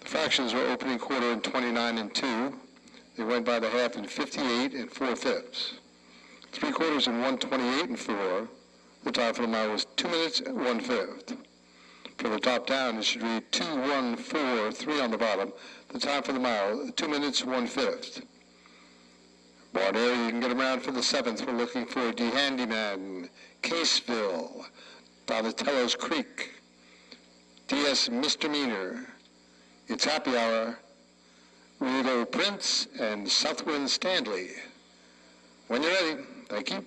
S1: The fractions were opening quarter in 29 and 2. They went by the half in 58 and 4/5. 3 quarters in 128 and 4. The time for the mile was 2 minutes and 1/5. From the top down, it should read 2:1:4:3 on the bottom. The time for the mile, 2 minutes 1/5. Broad area, you can get them around for the 7th. We're looking for D. Handyman, Caseville, Donatello's Creek, DS Misdemeanor, It's Happy Hour, Rudo Prince, and Southwind Stanley. When you're ready, thank you.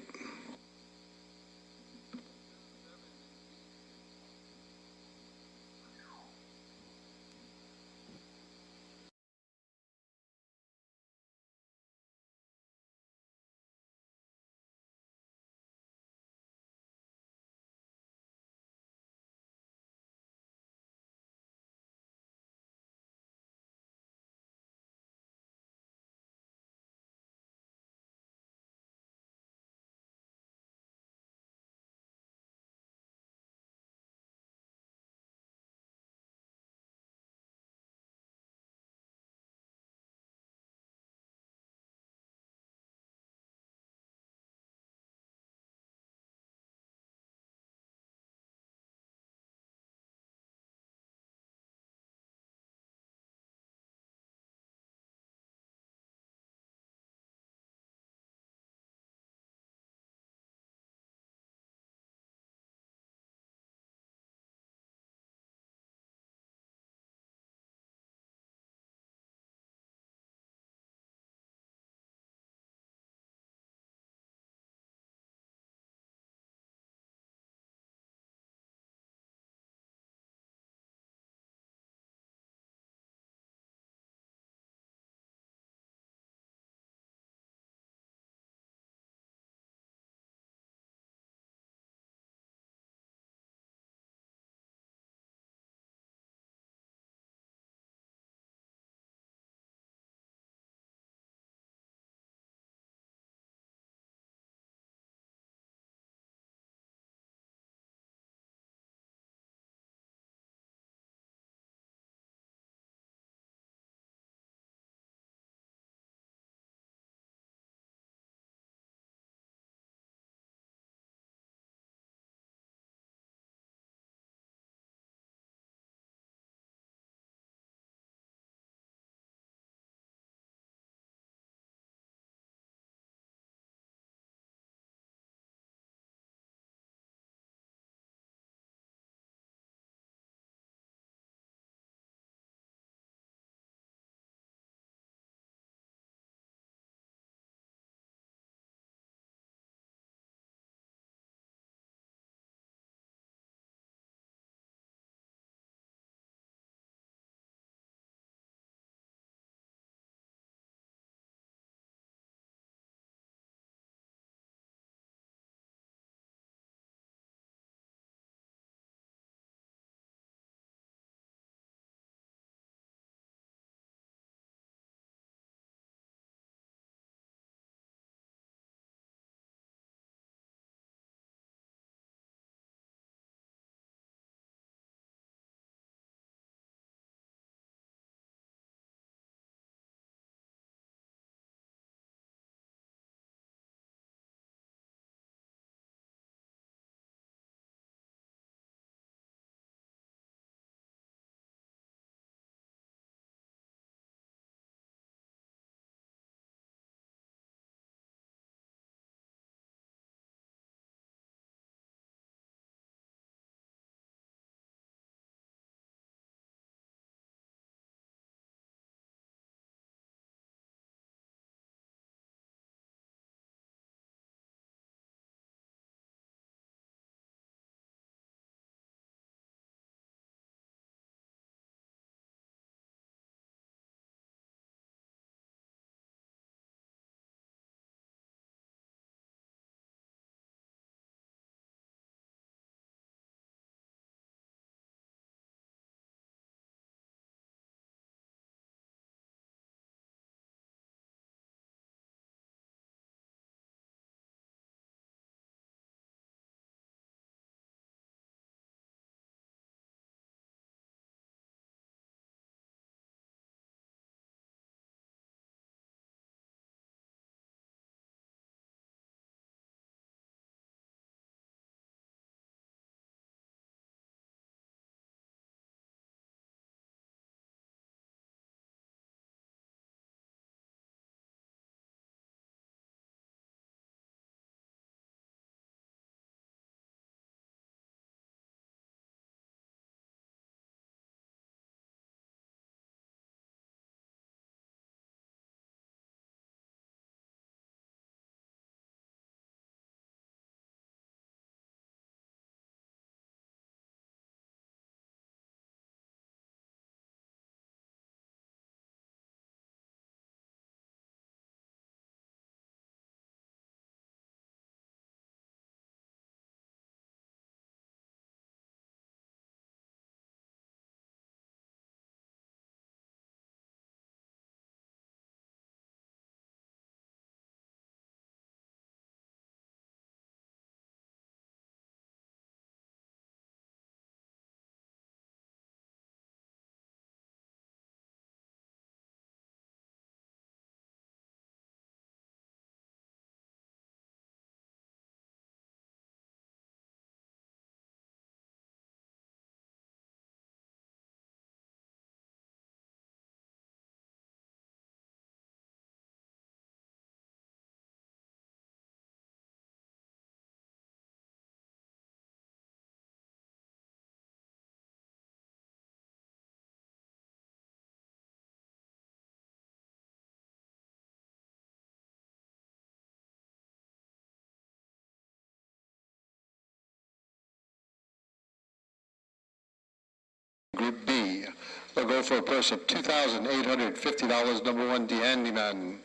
S1: Group B. They'll go for a purse of $2,850. Number 1, The Handyman,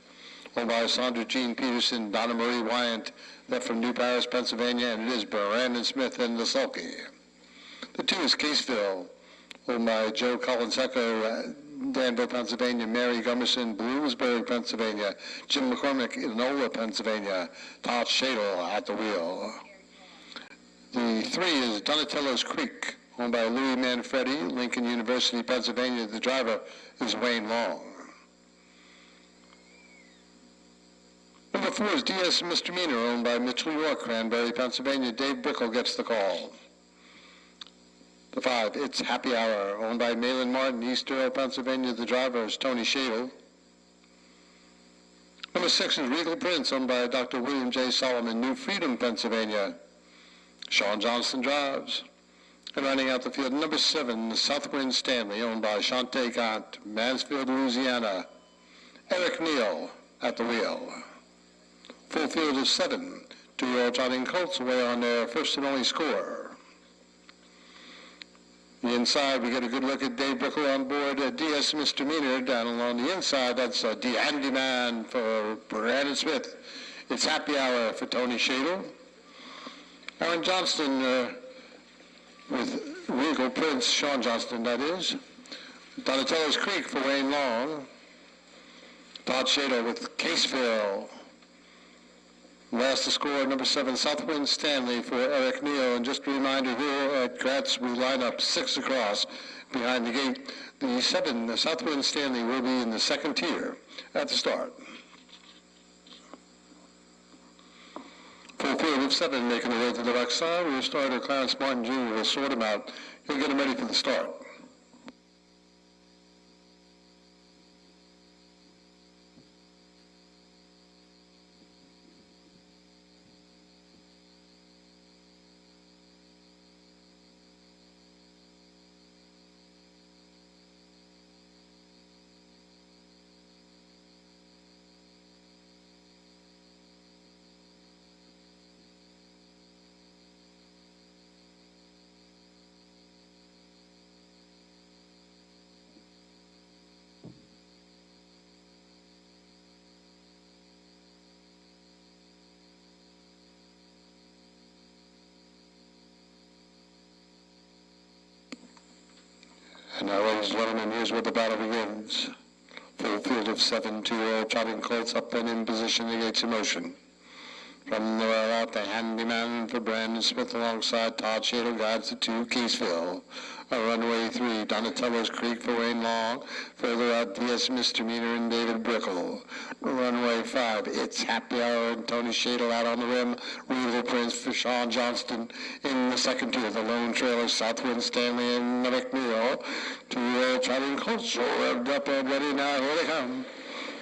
S1: owned by Sandra Jean Peterson, Donna Marie Wyant. They're from New Paris, Pennsylvania, and it is Brandon Smith and the Sulky. The 2 is Caseville, owned by Joe Colin-Secco, Danville, Pennsylvania, Mary Gummerson, Bloomsburg, Pennsylvania, Jim McCormick, Enola, Pennsylvania, Todd Shadle at the wheel. The 3 is Donatello's Creek, owned by Louis Manfredi, Lincoln University, Pennsylvania. The driver is Wayne Long. Number 4 is DS Misdemeanor, owned by Mitchell York, Cranberry, Pennsylvania. Dave Brickle gets the call. The 5, It's Happy Hour, owned by Malin Martin, East Earl, Pennsylvania. The driver is Tony Shadle. Number 6 is Regal Prince, owned by Dr. William J. Solomon, New Freedom, Pennsylvania. Sean Johnston drives. And running out the field, number 7, Southwind Stanley, owned by Shante Gant, Mansfield, Louisiana. Eric Neal at the wheel. Full field of 7. 2-year-old Trotting Colts away on their first and only score. The inside, we get a good look at Dave Brickle on board DS Misdemeanor. Down along the inside, that's The Handyman for Brandon Smith. It's Happy Hour for Tony Shadle. Aaron Johnston with Regal Prince, Sean Johnston, that is. Donatello's Creek for Wayne Long. Todd Shadle with Caseville. Last to score, number 7, Southwind Stanley for Eric Neal. And just a reminder here at Gratz, we line up 6 across behind the gate. The 7, the Southwind Stanley, will be in the second tier at the start. Full field of 7 making their way to the backside. We'll start at Clarence Martin Jr. will sort them out. He'll get them ready for the start. And now, ladies and gentlemen, here's where the battle begins. Full field of 7, 2-year-old Trotting Colts up and in position, the gates in motion. From the rail out, the Handyman for Brandon Smith alongside Todd Shadle guides the 2, Caseville. Runway 3, Donatello's Creek for Wayne Long. Further out, DS Misdemeanor and David Brickle. Runway 5, It's Happy Hour and Tony Shadle out on the rim. Regal Prince for Sean Johnston in the second tier. The lone trailer, Southwind Stanley and Eric Neal. 2-year-old Trotting Colts revved up and ready now. Here they come.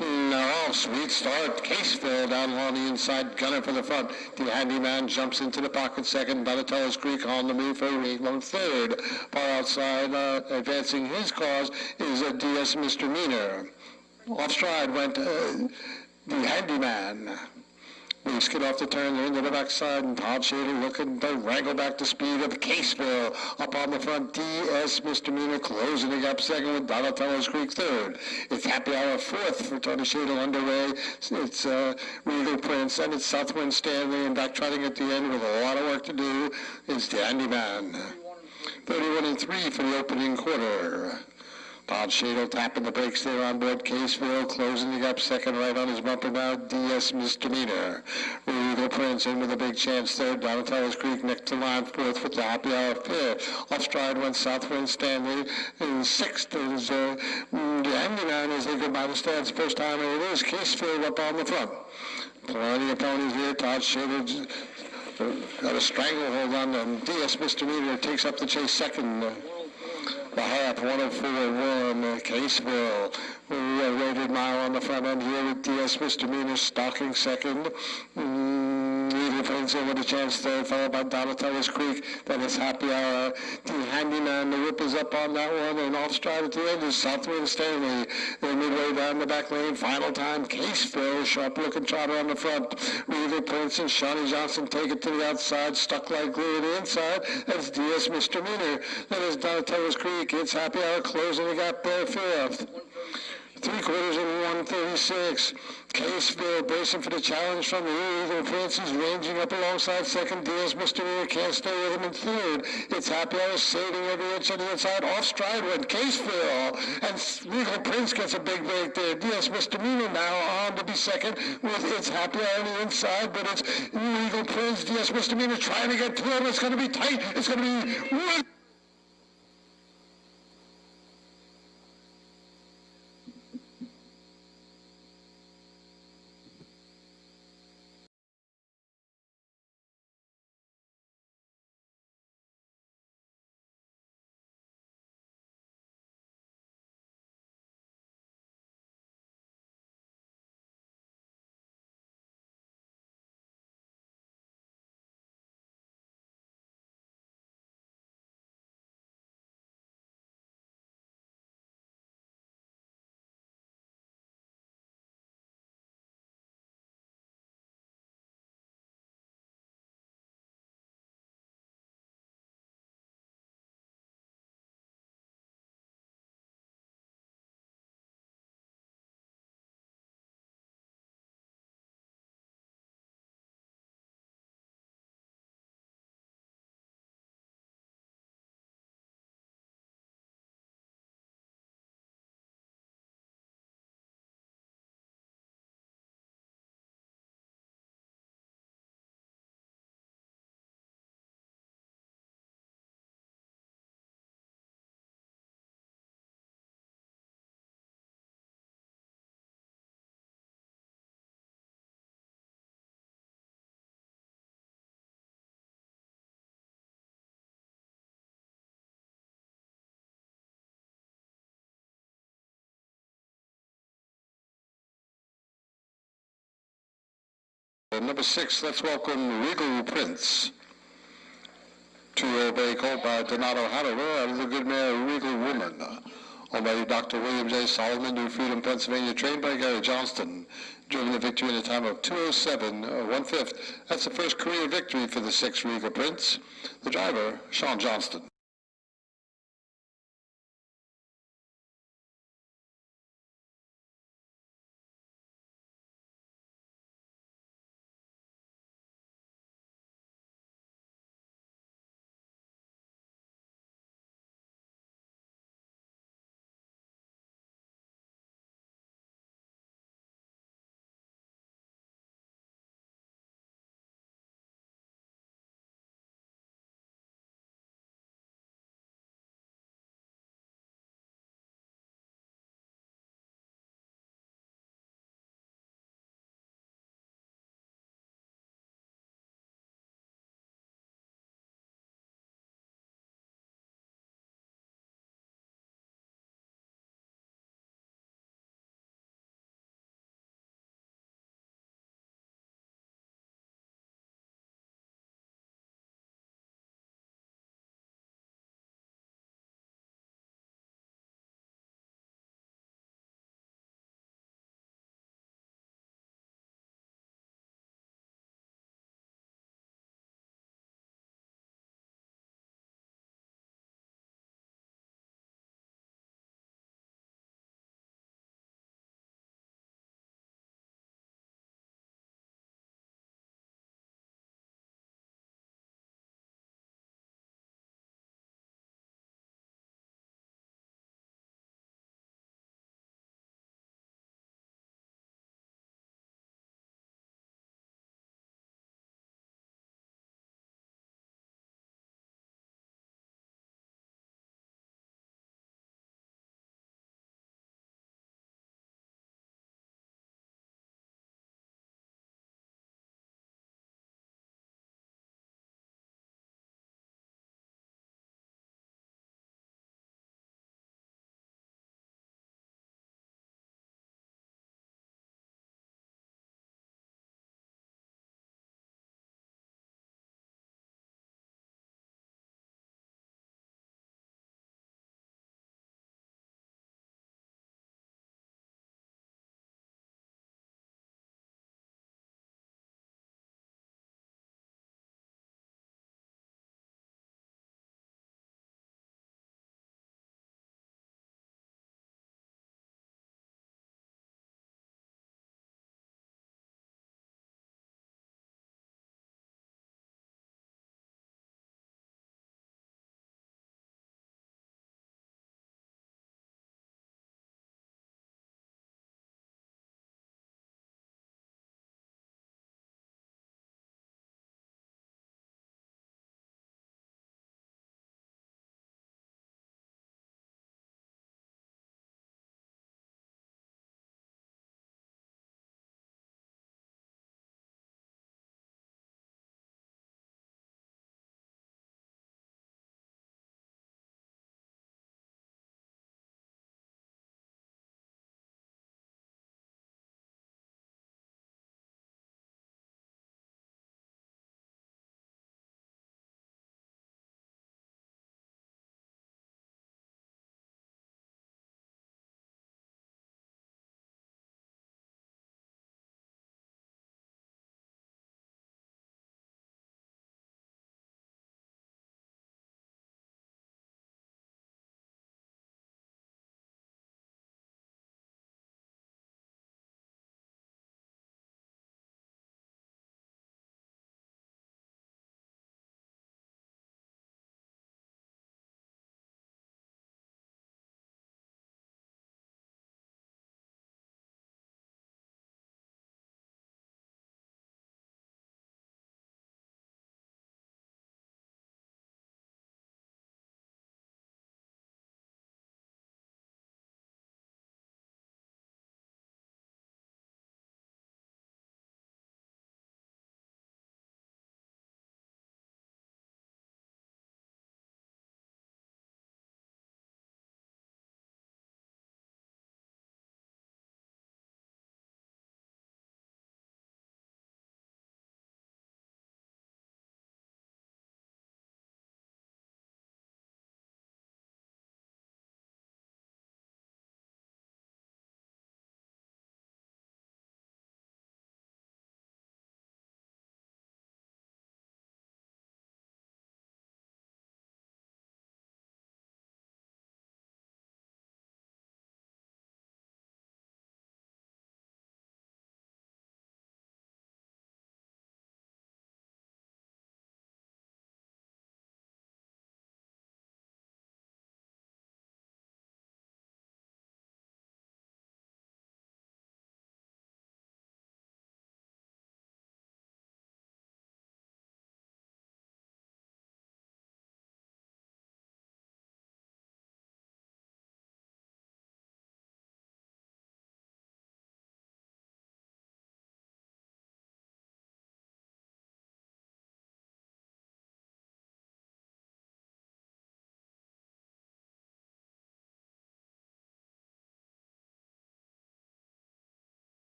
S1: No, sweet start. Caseville down along the inside, gunner for the front. The Handyman jumps into the pocket second. Donatello's Creek on the move for Regal third. Far outside, advancing his cause is a DS Misdemeanor. Off stride went the Handyman. We skid off the turn, they're into the backside, and Todd Shadle looking to wrangle back the speed of Caseville. Up on the front, DS Misdemeanor closing the gap second with Donatello's Creek third. It's Happy Hour fourth for Tony Shadle underway. It's Regal Prince, and it's Southwind Stanley, and back trotting at the end with a lot of work to do is the Handyman. 31-3 for the opening quarter. Todd Shadle tapping the brakes there on board Caseville, closing the gap second right on his bumper now, DS Misdemeanor. Regal Prince in with a big chance third. Donatello's Creek next to line fourth with the Happy Hour fifth. Off stride went Southwind Stanley. And sixth is the Handyman as they go by the stands. First time it is Caseville up on the front. Plenty of ponies here. Todd Shadle got a stranglehold on them. DS Misdemeanor takes up the chase second. The half, 104-1, Caseville, rated mile on the front end here with DS Misdemeanor stalking second. Regal Prince over the chance there, followed by Donatello's Creek. Then it's Happy Hour. The Handyman, the whip is up on that one, and off stride at the end is Southwind Stanley. They're midway down the back lane. Final time, Caseville, sharp-looking trotter on the front. Regal Prince and Shawnee Johnson take it to the outside, stuck like glue to the inside. That's DS Misdemeanor. Then is Donatello's Creek. It's Happy Hour closing the gap there fifth. 3/4 and 136. Caseville bracing for the challenge from the Eagle Prince. He's ranging up alongside second. Diaz Misdemeanor can't stay with him in third. It's Happy Hour saving every inch on the inside. Off stride went Caseville. And Eagle Prince gets a big break there. Diaz Misdemeanor now on to be second with It's Happy Hour on the inside. But it's Eagle Prince, Diaz Misdemeanor trying to get to him. It's going to be tight. It's going to be... Number 6, let's welcome Regal Prince. 2 Obey called by Donato Hanover out of the good mare Regal Woman. Almighty Dr. William J. Solomon, New Freedom, Pennsylvania, trained by Gary Johnston. Driven the victory in a time of 2:07 1/5. That's the first career victory for the 6 Regal Prince. The driver, Sean Johnston.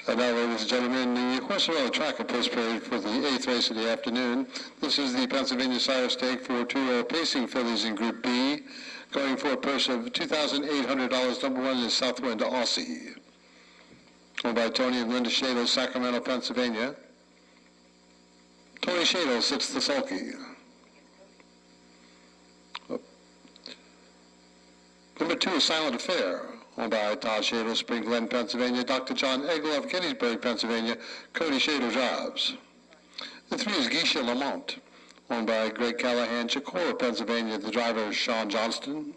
S1: And now, ladies and gentlemen, the horse around the track at post parade for the 8th race of the afternoon. This is the Pennsylvania Sire Stake for 2-year-old pacing fillies in Group B, going for a purse of $2,800. Number 1 is Southwind Aussie, owned by Tony and Linda Shadle, Sacramento, Pennsylvania. Tony Shadle sits the sulky. Number 2 is Silent Affair, owned by Todd Shadle, Spring Glen, Pennsylvania. Dr. John Eggle of Gettysburg, Pennsylvania. Cody Shadle drives. The 3 is Geisha Lamont, owned by Greg Callahan, Chicora, Pennsylvania. The driver is Sean Johnston.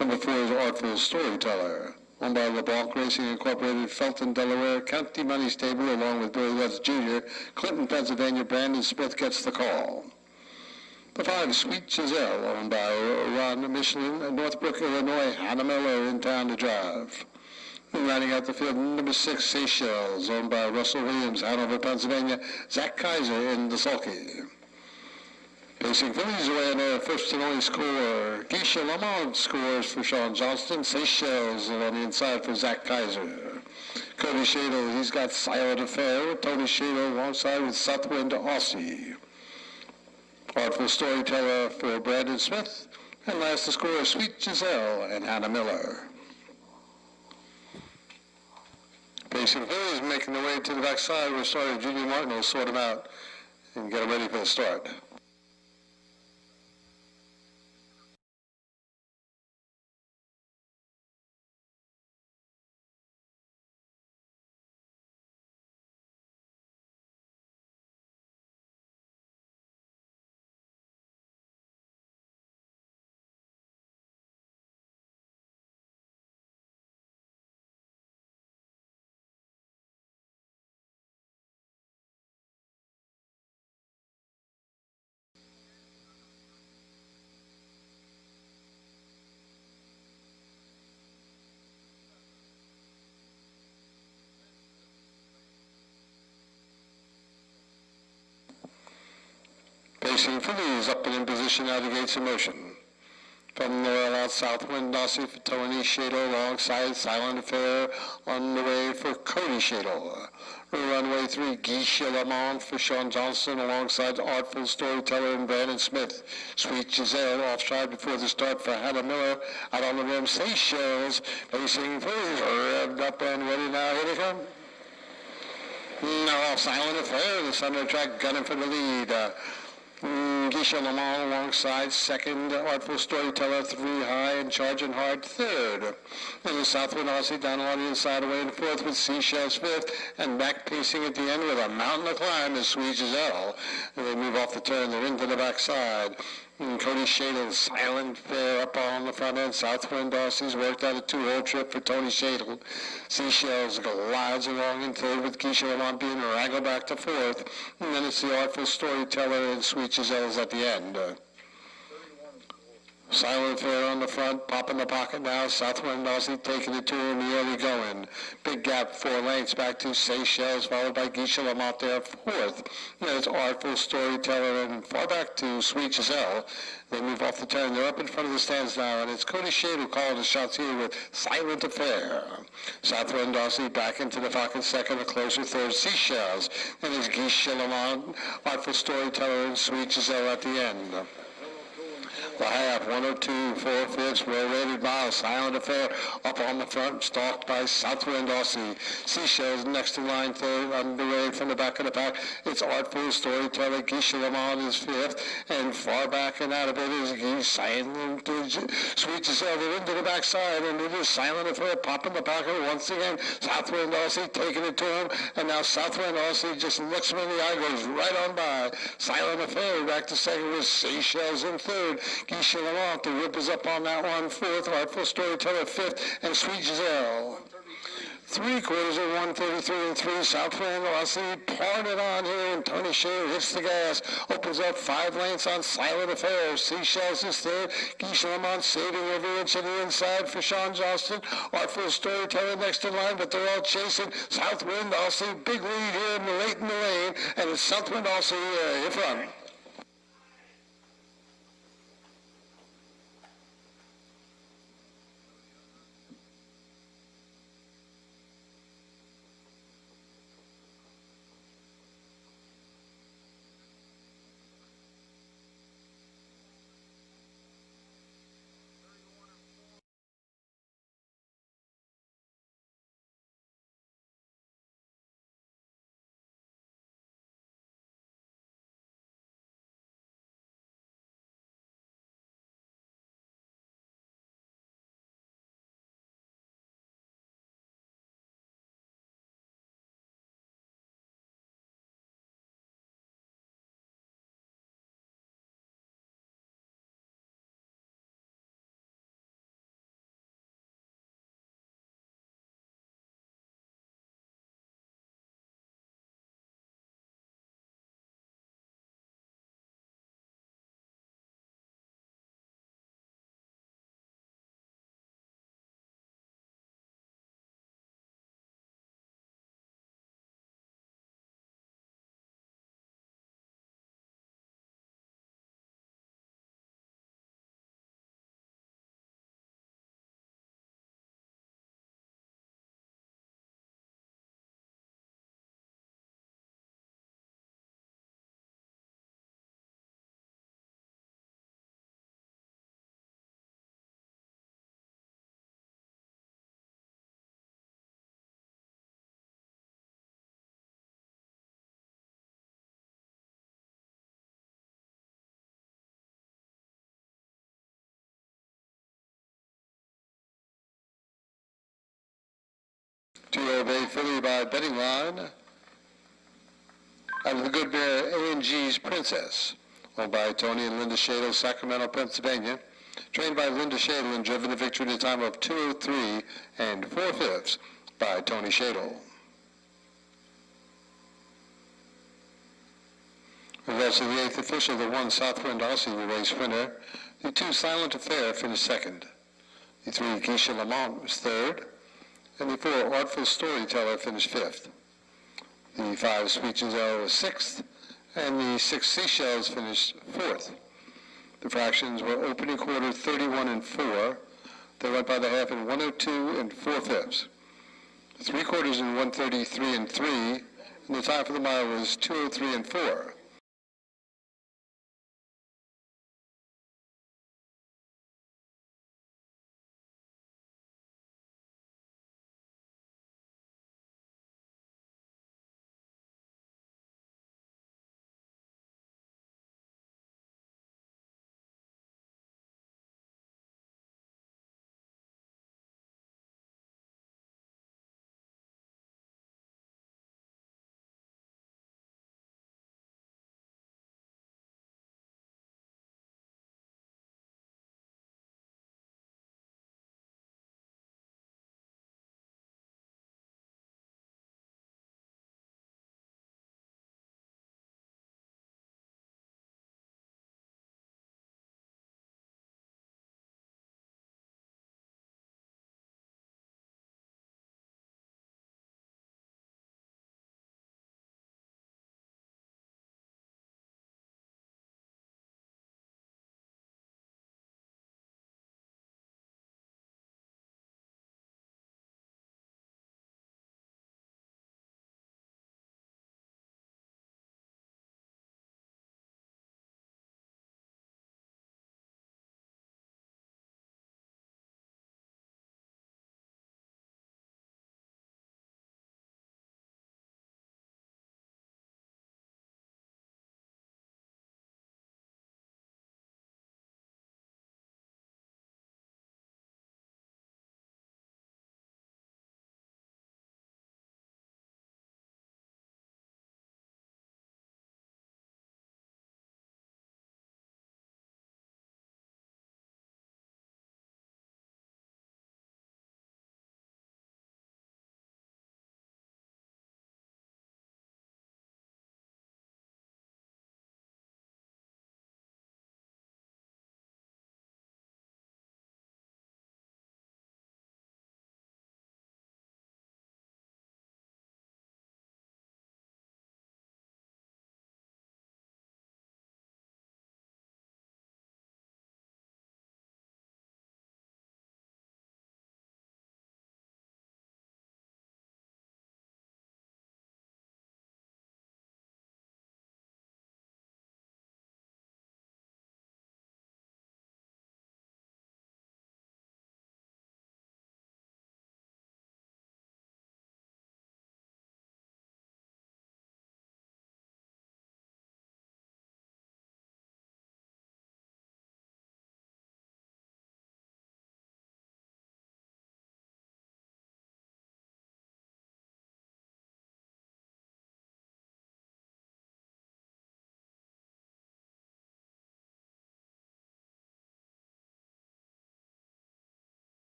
S1: Number 4 is Artful Storyteller, owned by LeBlanc Racing Incorporated, Felton, Delaware. County Money Stable, along with Billy Lutz Jr., Clinton, Pennsylvania. Brandon Smith gets the call. The 5 is Sweet Giselle, owned by Ron Michelin, Northbrook, Illinois. Hannah Miller in town to drive. And rounding out the field, number 6, Seychelles, owned by Russell Williams, Hanover, Pennsylvania. Zach Kaiser in the sulky. Pacing fillies away in their first and only score. Geisha Lamont scores for Sean Johnston. Seychelles on the inside for Zach Kaiser. Cody Shadle, he's got Silent Affair. Tony Shadle alongside with Southwind Aussie. Artful Storyteller for Brandon Smith. And last to score, Sweet Giselle and Hannah Miller. Pacing fillies making their way to the backside. We're starting. Junior Martin will sort them out and get them ready for the start. Pacing fillies up and in position out of the gates in motion. From the rail out, Southwind Aussie for Tony Shadle alongside Silent Affair on the way for Cody Shadle. Runway 3, Geisha Lamont for Sean Johnson alongside Artful Storyteller and Brandon Smith. Sweet Giselle offside before the start for Hannah Miller. Out on the rim, Seychelles. Pacing fillies revved up and ready now. Here they come. Now off Silent Affair, the center track gunning for the lead. Geisha Lamont alongside second, Artful Storyteller 3 high and charging hard third. Then the Southwind Aussie down on the inside away in fourth with Seychelles fifth, and back pacing at the end with a mountain to climb is Sweet Giselle. And they move off the turn, they're into the backside. Cody Shadle, Silent Fair up on the front end. Southwind Aussie's worked out a 2-hole trip for Tony Shadle. Seychelles glides along in third with Geisha Lamont being wrangled back to fourth. And then it's the Artful Storyteller and Sweet Giselle's at the end. Silent Fair on the front, pop in the pocket now. Southwind Aussie taking it to him, the early going. Big gap, 4 lengths back to Seychelles, followed by Geisha Lamont there fourth. Then it's Artful Storyteller and far back to Sweet Giselle. They move off the turn. They're up in front of the stands now, and it's Cody Shadle calling the shots here with Silent Affair. Southwind Aussie back into the pocket second, a closer third, Seychelles. Then it's Geisha Lamont, Artful Storyteller, and Sweet Giselle at the end. The half, 102, 4/5, well-rated miles. Silent Affair up on the front, stalked by Southwind Aussie. Seychelles next in line, third, underway from the back of the pack. It's Artful Storyteller. Geisha Lamont is fifth, and far back and out of it is Silent Sweet Giselle. They're into the backside, and it is Silent Affair popping the pocket once again. Southwind Aussie taking it to him, and now Southwind Aussie just looks him in the eye, goes right on by. Silent Affair back to second with Seychelles in third. Geisha Lamont, the whip is up on that one, fourth. Artful Storyteller fifth, and Sweet Giselle. 3/4 of 133 and 3. Southwind Aussie parted on here, and Tony Shadle hits the gas. Opens up 5 lengths on Silent Affair. Seychelles is third. Geisha Lamont saving every inch of the inside for Sean Johnston. Artful Storyteller next in line, but they're all chasing. Southwind Aussie, big lead here in the late in the lane, and it's Southwind Aussie in front. To Obey Philly by Betting Line. Out of the Good Bear A&G's Princess, owned by Tony and Linda Shadle, Sacramento, Pennsylvania. Trained by Linda Shadle and driven to victory at a time of 2:03 4/5 by Tony Shadle. Regards to the 8th official, the 1 Southwind Aussie race winner. The 2 Silent Affair finished second. The 3 Keisha Lamont was third. And the 4 Artful Storyteller finished fifth. The 5 Sweet Giselle was sixth. And the 6 Seashells finished fourth. The fractions were opening quarter 31 4. They went by the half in 102 4/5. 3 quarters in 133 3. And the time for the mile was 2:03 4.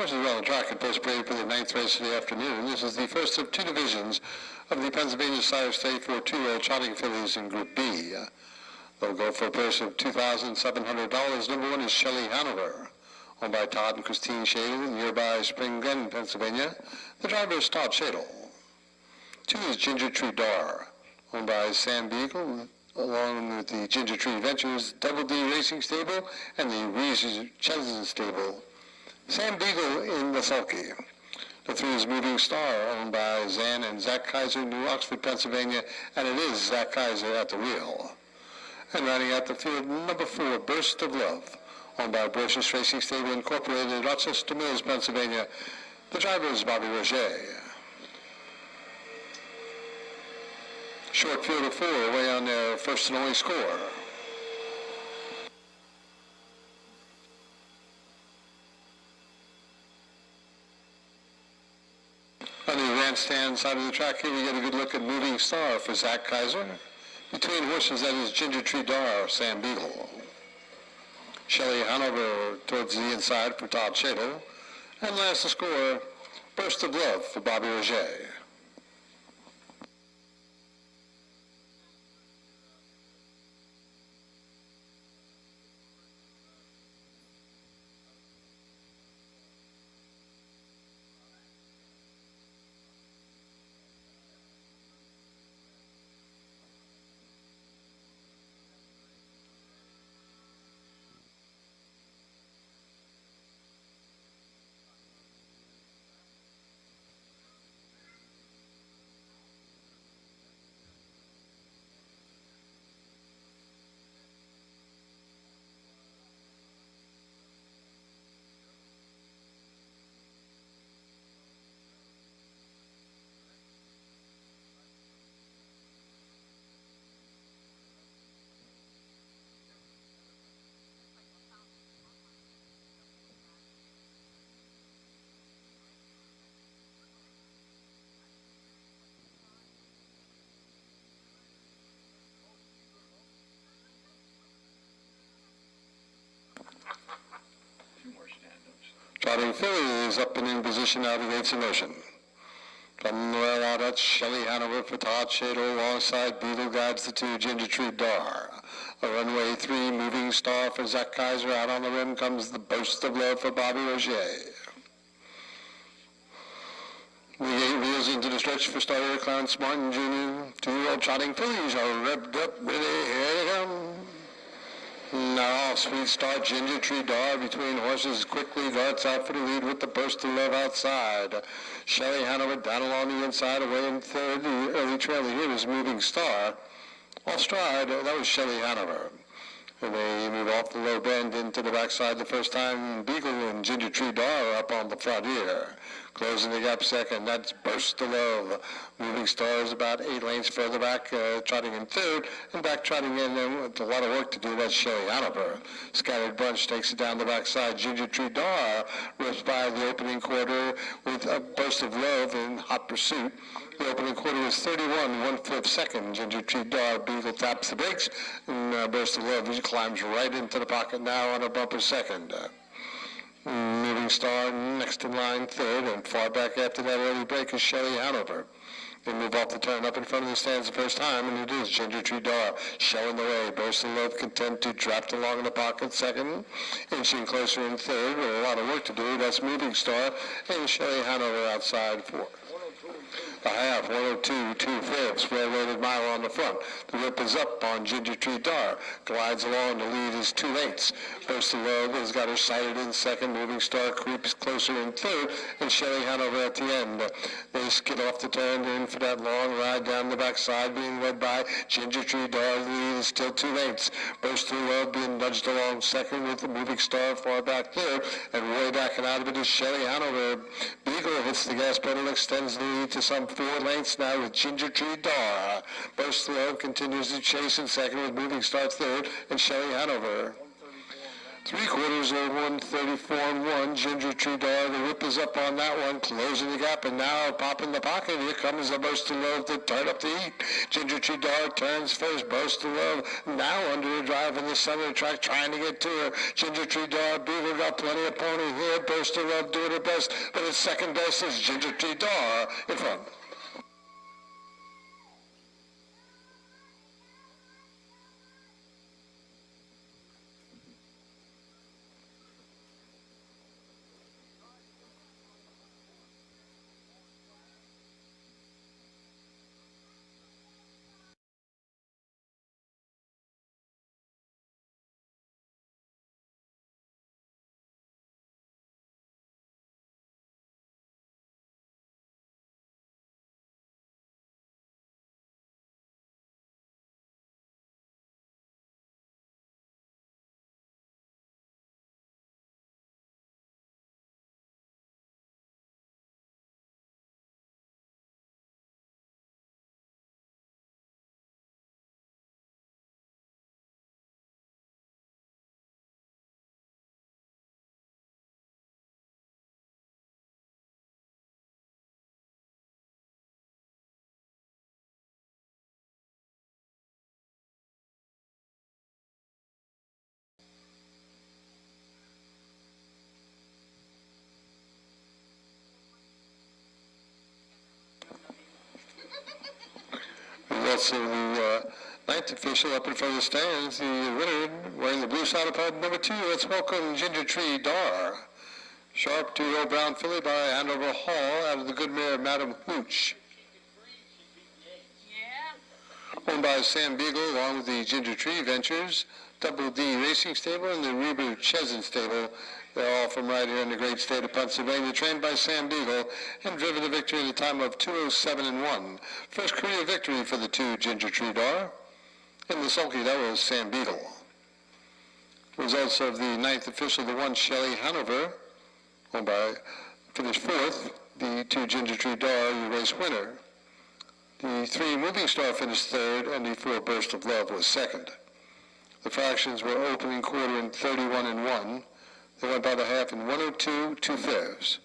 S1: horses are on the track at post parade for the 9th race of the afternoon. This is the first of two divisions of the Pennsylvania Sire State for two-year-old trotting fillies in Group B. They'll go for a purse of $2,700. Number one is Shelley Hanover, owned by Todd and Christine Shadle in nearby Spring Glen, Pennsylvania. The driver is Todd Shadle. Two is Ginger Tree Dar, owned by Sam Beagle, along with the Ginger Tree Ventures, Double D Racing Stable, and the Reese Chesson Stable. Sam Beagle in the sulky. The three is Moving Star, owned by Zan and Zach Kaiser, New Oxford, Pennsylvania, and it is Zach Kaiser at the wheel. And riding out the field, number four, Burst of Love, owned by Brocious Racing Stable Incorporated in Rochester Mills, Pennsylvania. The driver is Bobby Roger. Short field of four away on their first and only score. On the grandstand side of the track here, we get a good look at Moving Star for Zach Kaiser. Between horses, that is Ginger Tree Dar, Sam Beagle. Shelley Hanover towards the inside for Todd Shadle. And last to score, Burst of Love for Bobby Roger. Trotting filly is up and in position out of the gates in motion. From the rail out, that's Shelley Hanover for Todd Shadle. Alongside Beetle guides the two, Ginger Tree Dar. A runway 3, Moving Star for Zach Kaiser. Out on the rim comes the Burst of Love for Bobby Roger. The gate wheels into the stretch for starter Clarence Martin Jr. Two-year-old trotting fillies are revved up, ready, here they come. Now, Sweet Star, Ginger Tree Dar between horses quickly darts out for the lead with the Burst of Love outside. Shelley Hanover down along the inside, away in third. The early trailer here is Moving Star. Off stride, that was Shelley Hanover. And they move off the low bend into the backside the first time. Beagle and Ginger Tree Dar are up on the front here. Closing the gap second, that's Burst of Love. Moving Star is about 8 lengths further back, trotting in third, and back trotting in with a lot of work to do. That's Shelley Hanover. Scattered Bunch takes it down the backside. Ginger Tree Dar rips by the opening quarter with a Burst of Love in hot pursuit. The opening quarter was 31 1/5 second. Ginger Tree Dar, Beagle taps the brakes, and Burst of Love climbs right into the pocket now on a bumper second. Moving Star next in line third, and far back after that early break is Shelley Hanover. They move off the turn up in front of the stands the first time, and it is Ginger Tree Dar showing the way. Burst of Love content to draft along in the pocket second, inching closer in third with a lot of work to do. That's Moving Star, and Shelley Hanover outside fourth. The half, 102 2/5, well-weighted mile on the front. The whip is up on Ginger Tree Dar. Glides along, the lead is 2 lengths. Burst of Love has got her sighted in second. Moving Star creeps closer in third, and Shelley Hanover at the end. They skid off the turn in for that long ride down the backside, being led by Ginger Tree Dar. The lead is still 2 lengths. Burst of Love being nudged along second with the Moving Star far back third, and way back and out of it is Shelley Hanover. Beagle hits the gas pedal, extends the lead to some 4 lengths now with Ginger Tree Dar. Burst of Love continues to chase in second with Moving Star third, and Shelley Hanover. Three quarters of 134 and 1. Ginger Tree Dar. The whip is up on that one, closing the gap, and now popping the pocket. Here comes the Burst of Love to turn up the heat. Ginger Tree Dar turns first. Burst of Love now under the drive in the center of the track, trying to get to her. Ginger Tree Dar, Beaver got plenty of pony here. Burst of Love doing her best, but its second best is Ginger Tree Dar in front. Also, the ninth official up in front of the stands, the winner wearing the blue saddle pad number 2. Let's welcome Ginger Tree Dar. Sharp 2-year-old brown filly by Hanover Hall out of the good mare Madam Hooch. Owned by Sam Beagle along with the Ginger Tree Ventures, Double D Racing Stable, and the Reber Chesson Stable. They're all from right here in the great state of Pennsylvania, trained by Sam Beagle and driven to victory in a time of 2:07 and 1. First career victory for the 2 Ginger Tree Dar. In the sulky, that was Sam Beagle. Results of the ninth official, the 1 Shelley Hanover, owned by, finished 4th. The 2 Ginger Tree Dar, the race winner. The 3 Moving Star finished 3rd, and the 4 Burst of Love was 2nd. The fractions were opening quarter in 31 and 1. They went by the half in 102, 2/5.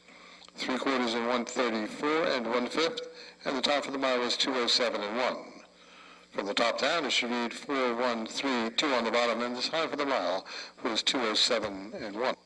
S1: 3 quarters in 134 and 1/5, and the time for the mile was 2:07 and 1. From the top down, it should read 4:132 on the bottom, and the time for the mile was 2:07 and 1.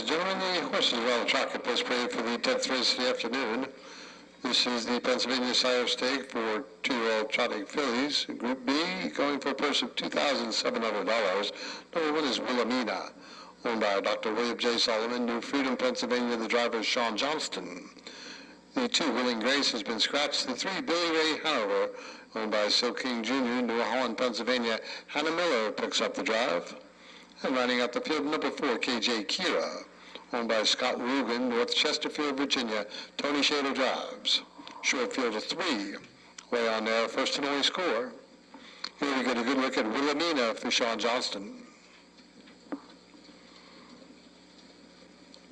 S1: Gentlemen, the horses are on the track at post parade for the 10th race of the afternoon. This is the Pennsylvania Sire Stake for 2-year-old trotting fillies. Group B going for a purse of $2,700. Number 1 is Wilhelmina, owned by Dr. William J. Solomon, New Freedom, Pennsylvania. The driver is Sean Johnston. The 2, Willing Grace, has been scratched. The 3, Billy Ray Hanover, owned by Silk King Jr., New Holland, Pennsylvania. Hannah Miller picks up the drive. And rounding out the field, number 4, KJ Kira, owned by Scott Rugen, North Chesterfield, Virginia. Tony Shader drives. Short field of 3. Way on there, first and only score. Here we get a good look at Wilhelmina for Sean Johnston.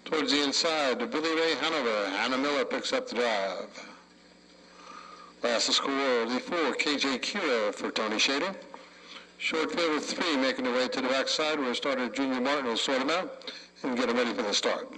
S1: Towards the inside, Billy Ray Hanover. Hannah Miller picks up the drive. Last the score, the 4, KJ Kira for Tony Shader. Short field of 3 making their way to the backside where starter Junior Martin will sort them out and get them ready for the start.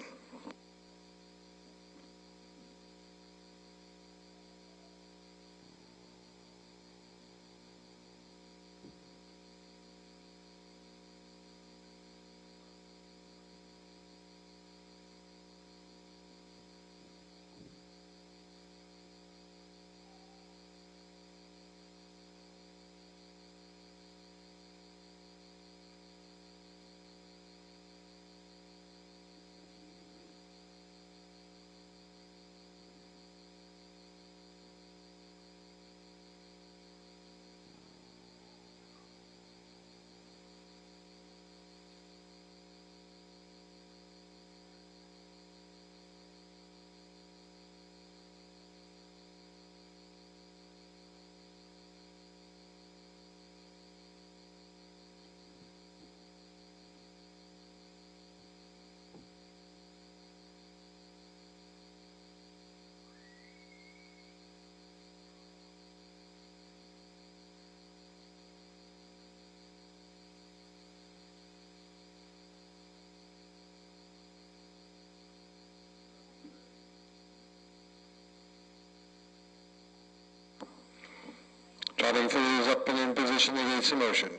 S1: Trotting fillies up and in position against motion.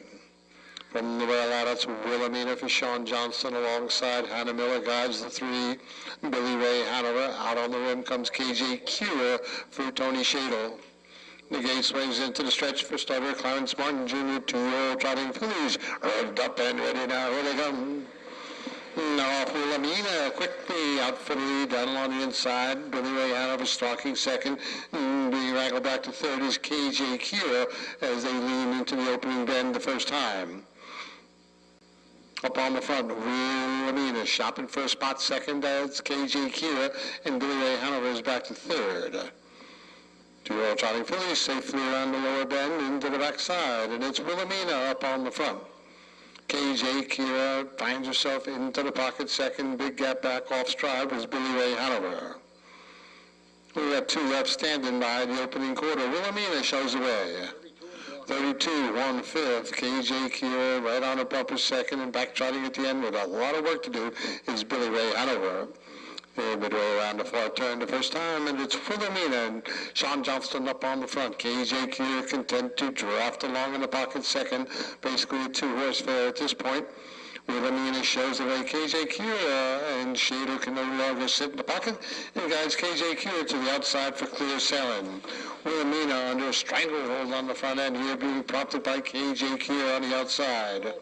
S1: From the rail out, it's Wilhelmina for Sean Johnston alongside Hannah Miller guides the 3. Billy Ray Hanover. Out on the rim comes KJ Kira for Tony Shadle. The gate swings into the stretch for starter Clarence Martin Jr. 2-year-old trotting fillies. Revved up and ready now. Here they come. Now off Wilhelmina quickly out for the lead down along the inside. Billy Ray Hanover stalking second. Being wrangled back to third is KJ Kira as they lean into the opening bend the first time. Up on the front, Wilhelmina shopping for a spot second. That's KJ Kira, and Billy Ray Hanover is back to third. 2-year-old trotting fillies safely around the lower bend into the backside, and it's Wilhelmina up on the front. KJ Kira finds herself into the pocket second. Big gap back off stride was Billy Ray Hanover. We have 2 left standing by the opening quarter. Wilhelmina shows the way. 32, 1/5. KJ Kira right on a bumper second and back trotting at the end with a lot of work to do is Billy Ray Hanover. Midway around the far turn the first time, and it's Wilhelmina and Sean Johnston up on the front. KJ Kira content to draft along in the pocket second. Basically a 2-horse fair at this point. Wilhelmina shows the way. KJ Kira and Shader can no longer sit in the pocket and guides KJ Kira to the outside for clear sailing. Wilhelmina under a stranglehold on the front end here, being prompted by KJ Kira on the outside.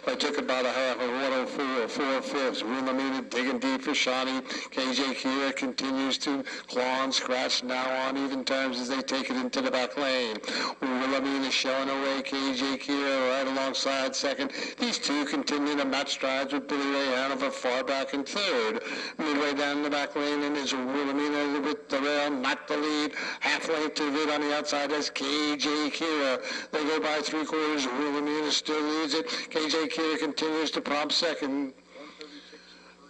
S1: I took about a half of 104, 4/5. Wilhelmina digging deep for Shawnee. KJ Kira continues to claw and scratch now on even terms as they take it into the back lane. Wilhelmina showing away. KJ Kira right alongside second. These 2 continue to match strides with Billy Ray Hanover far back in third. Midway down the back lane, and is Wilhelmina with the rail, not the lead. Half length to the on the outside as KJ Kira. They go by 3/4. Wilhelmina still leads it. KJ Kira continues to prompt second.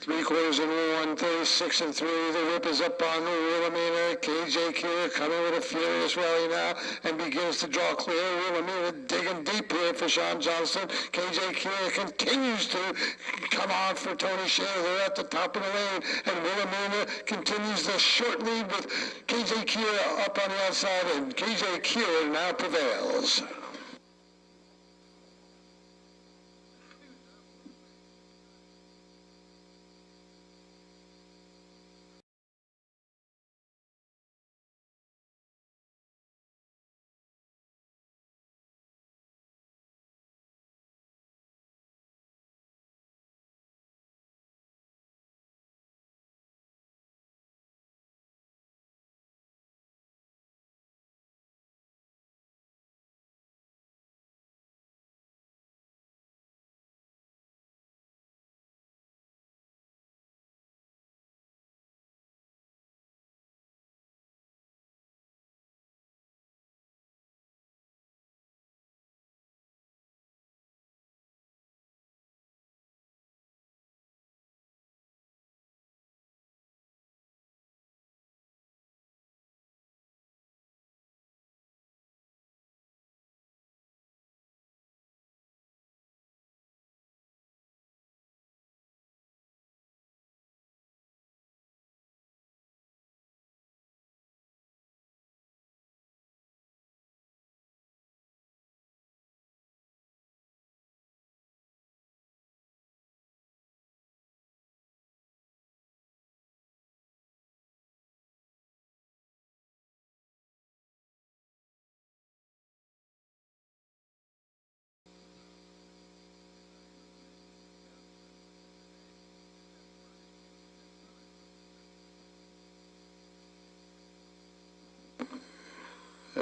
S1: 3/4 and 1/36 and 3. The whip is up on Wilhelmina. KJ Kira coming with a furious rally now and begins to draw clear. Wilhelmina digging deep here for Sean Johnston. KJ Kira continues to come on for Tony Shader. They're at the top of the lane, and Wilhelmina continues the short lead with KJ Kira up on the outside, and KJ Kira now prevails.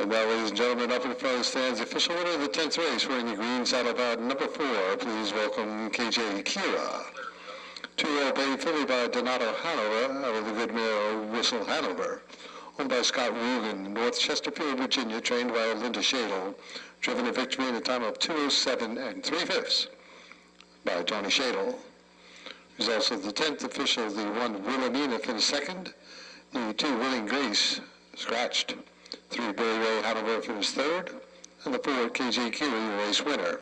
S1: And now, ladies and gentlemen, up in front of the stands, the official winner of the 10th race, wearing the green saddle pad number 4. Please welcome KJ Kira. 2-year-old Bay Filly by Donato Hanover out of the good mare Whistle Hanover. Owned by Scott Rugen, North Chesterfield, Virginia, trained by Linda Shadle. Driven to victory in a time of 2:07 3/5 by Tony Shadle. Results of the 10th official, the 1 Wilhelmina finished second. The 2 Willing Grace scratched. 3 Billy Ray Hanover finished third. And the 4 KJ Kira, race winner.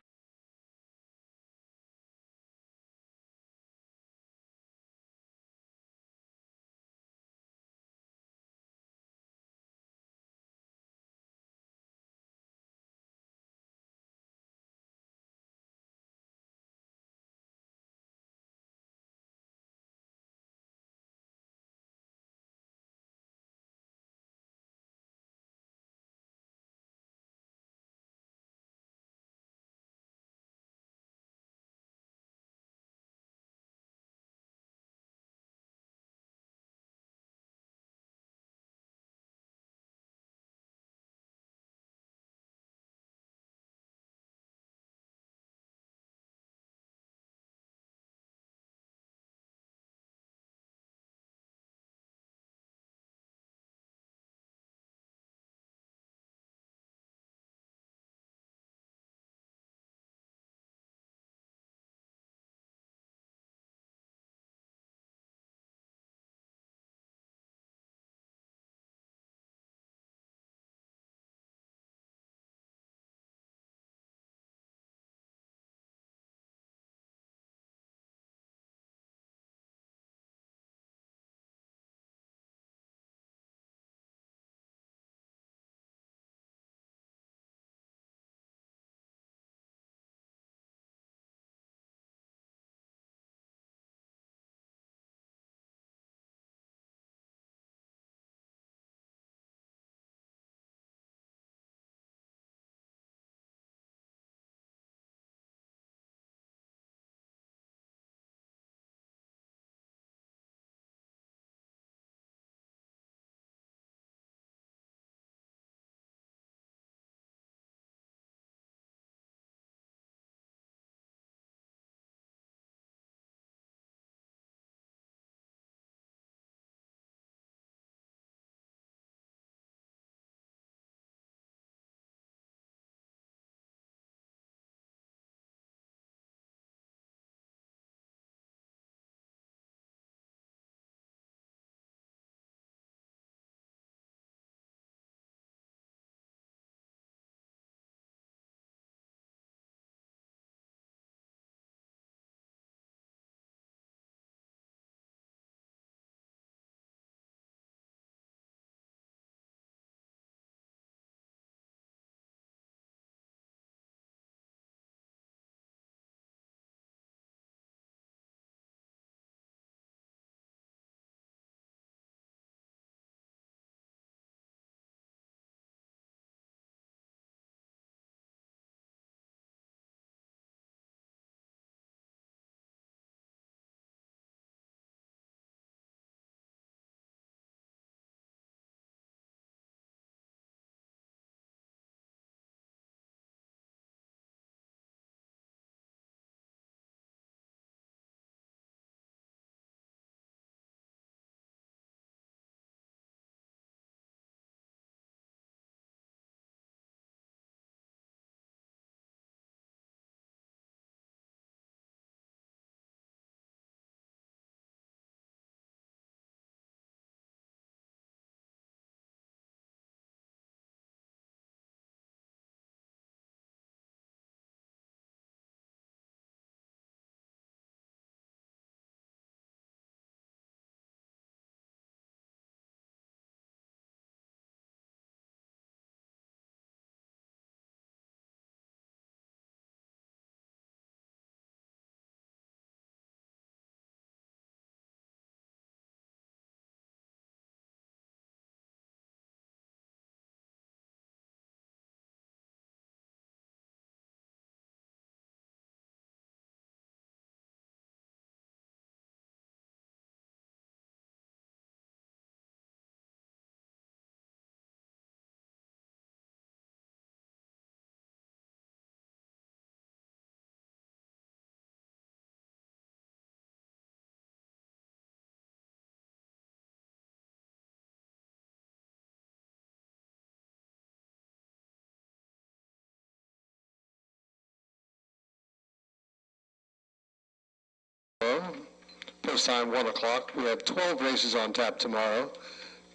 S1: Post time 1 o'clock. We have 12 races on tap tomorrow.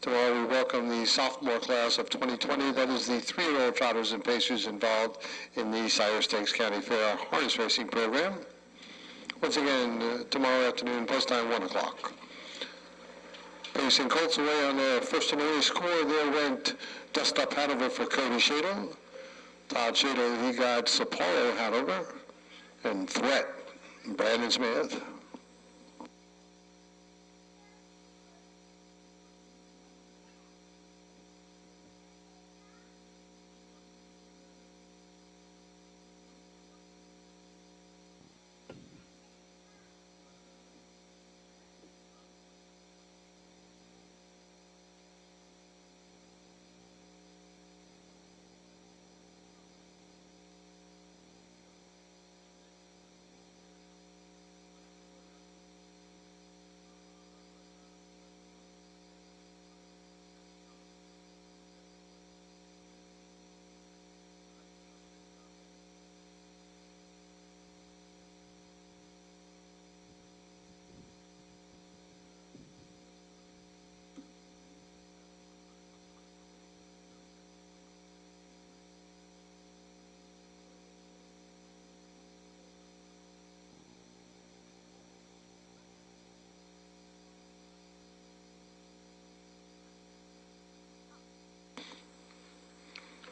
S1: Tomorrow we welcome the sophomore class of 2020. That is the 3-year-old Toddlers and Pacers involved in the Sire Stakes County Fair harness racing program. Once again, tomorrow afternoon, post time 1 o'clock. Pacing Colts away on their first and only score. There went Dust Up Hanover for Cody Shadle. Todd Shadle, he got Sapporo Hanover and Threat, Brandon Smith.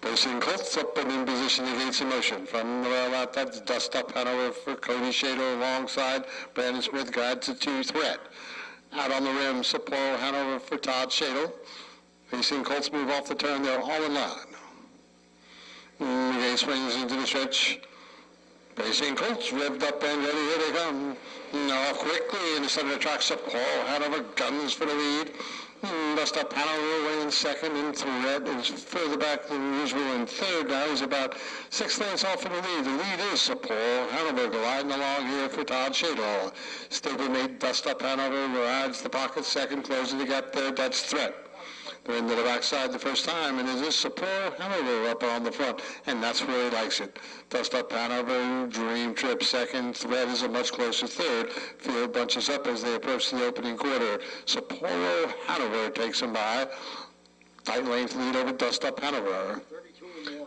S1: Pacing Colts up and in position against emotion. From the rail out, that's Dust Up Hanover for Cody Shadle alongside Brandon Smith, guides to 2 Threat. Out on the rim, Sapporo Hanover for Todd Shadle. Pacing Colts move off the turn. They're all in line. McGay swings into the stretch. Pacing Colts revved up and ready. Here they come. Off quickly in the center of the track. Sapporo Hanover guns for the lead. Dust Up Hanover away in second, and Threat is further back than usual in third. Now he's about 6 lengths off in the lead. The lead is Sapporo Hanover gliding along here for Todd Shadle. Stablemate Dust Up Hanover rides the pocket second, closing the gap third. That's Threat. They're into the backside the first time, and it is Sapporo Hanover up on the front, and that's where he likes it. Dust Up Hanover, Dream Trip second. Threat is a much closer third. Field bunches up as they approach the opening quarter. Sapporo Hanover takes him by. Tight length lead over Dust Up Hanover.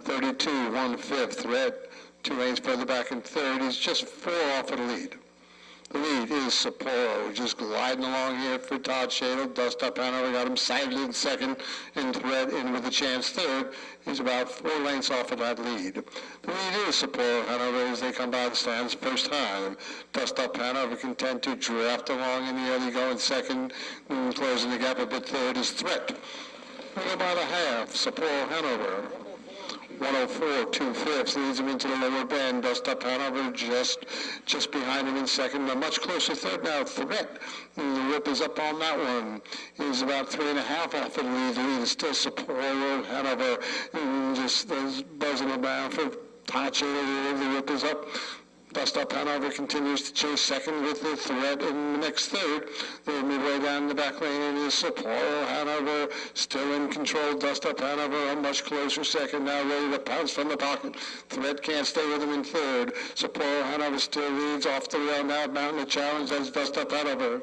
S1: 32 1/5. Threat 2 lanes further back in third. He's just 4 off of the lead. The lead is Sapporo, just gliding along here for Todd Shadle. Dust Up Hanover got him sighted in second, and Threat in with a chance third. He's about 4 lengths off of that lead. The lead is Sapporo Hanover as they come by the stands first time. Dust Up Hanover content to draft along in the early going second, and closing the gap a bit third is Threat. We'll go by the half, Sapporo Hanover. 104 2/5 leads him into the lower bend. Dust Up Hanover just behind him in second. A much closer third now, Threat. And the whip is up on that one. He's about 3.5 off of the lead. The lead is still Sapporo Hanover. And just buzzing around for Todd Shadle. The whip is up. Dust Up Hanover continues to chase second with the Threat in the next third. They're midway down the back lane, and is Sapporo Hanover still in control. Dust Up Hanover a much closer second, now ready to pounce from the pocket. Threat can't stay with him in third. Sapporo Hanover still leads off the rail now, mounting the challenge. That's Dust Up Hanover.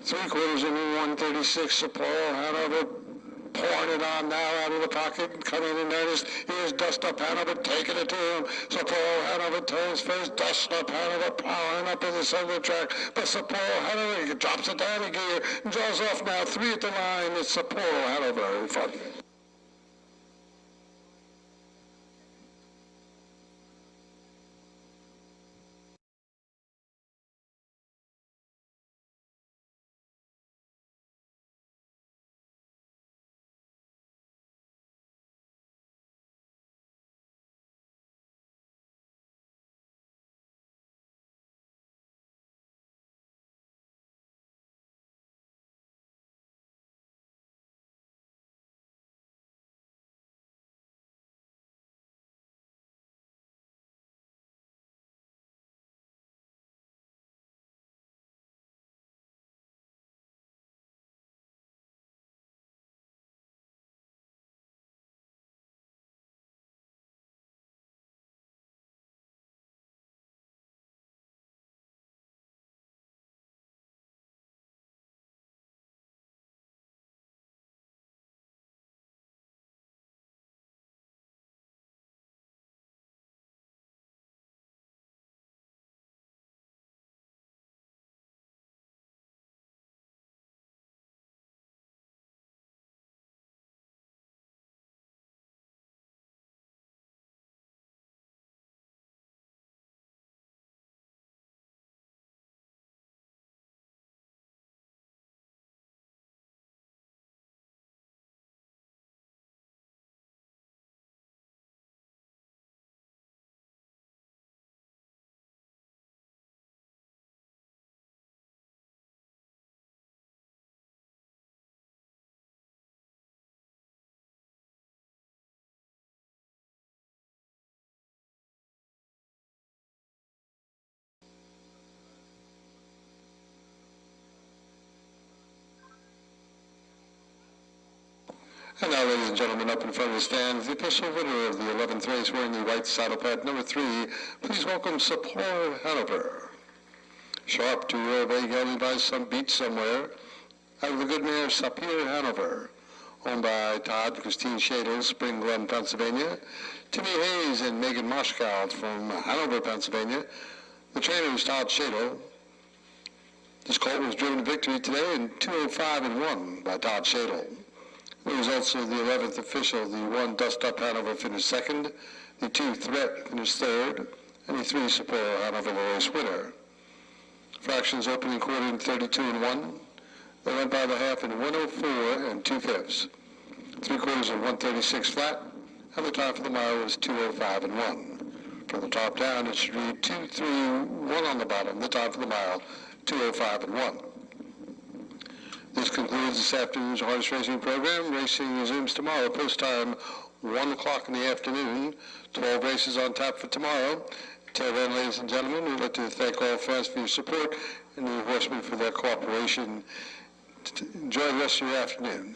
S1: 3/4 in 136. Sapporo Hanover pouring it on now out of the pocket and coming in earnest. Here's Dust Up Hanover taking it to him. Sapporo Hanover turns first. Dust Up Hanover powering up in the center of the track. But Sapporo Hanover drops it down a gear and draws off now 3 at the line. It's Sapporo Hanover in front. And now, ladies and gentlemen, up in front of the stand, the official winner of the 11th race wearing the white saddle pad number 3. Please welcome Sapor Hanover. Sharp to Big Ellie by some beat somewhere. Out of the good mare Sapir Hanover, owned by Todd and Christine Shadle, Spring Glen, Pennsylvania. Timmy Hayes and Megan Moschkow from Hanover, Pennsylvania. The trainer is Todd Shadle. This colt was driven to victory today in 2:05.1 by Todd Shadle. The results of the 11th official, the 1 Dust Up Hanover finished second, the 2 Threat finished third, and the 3 Sapporo Hanover the race winner. Fractions opening quarter in 32.1. They went by the half in 1:04 2/5. 3/4 in 1:36 flat, and the time for the mile was 2:05.1. From the top down, it should read 2:3.1 on the bottom. The time for the mile, 2:05.1. This concludes this afternoon's harness racing program. Racing resumes tomorrow, post time 1 o'clock in the afternoon. 12 races on tap for tomorrow. Until then, ladies and gentlemen, we'd like to thank all fans for your support and the horsemen for their cooperation. Enjoy the rest of your afternoon.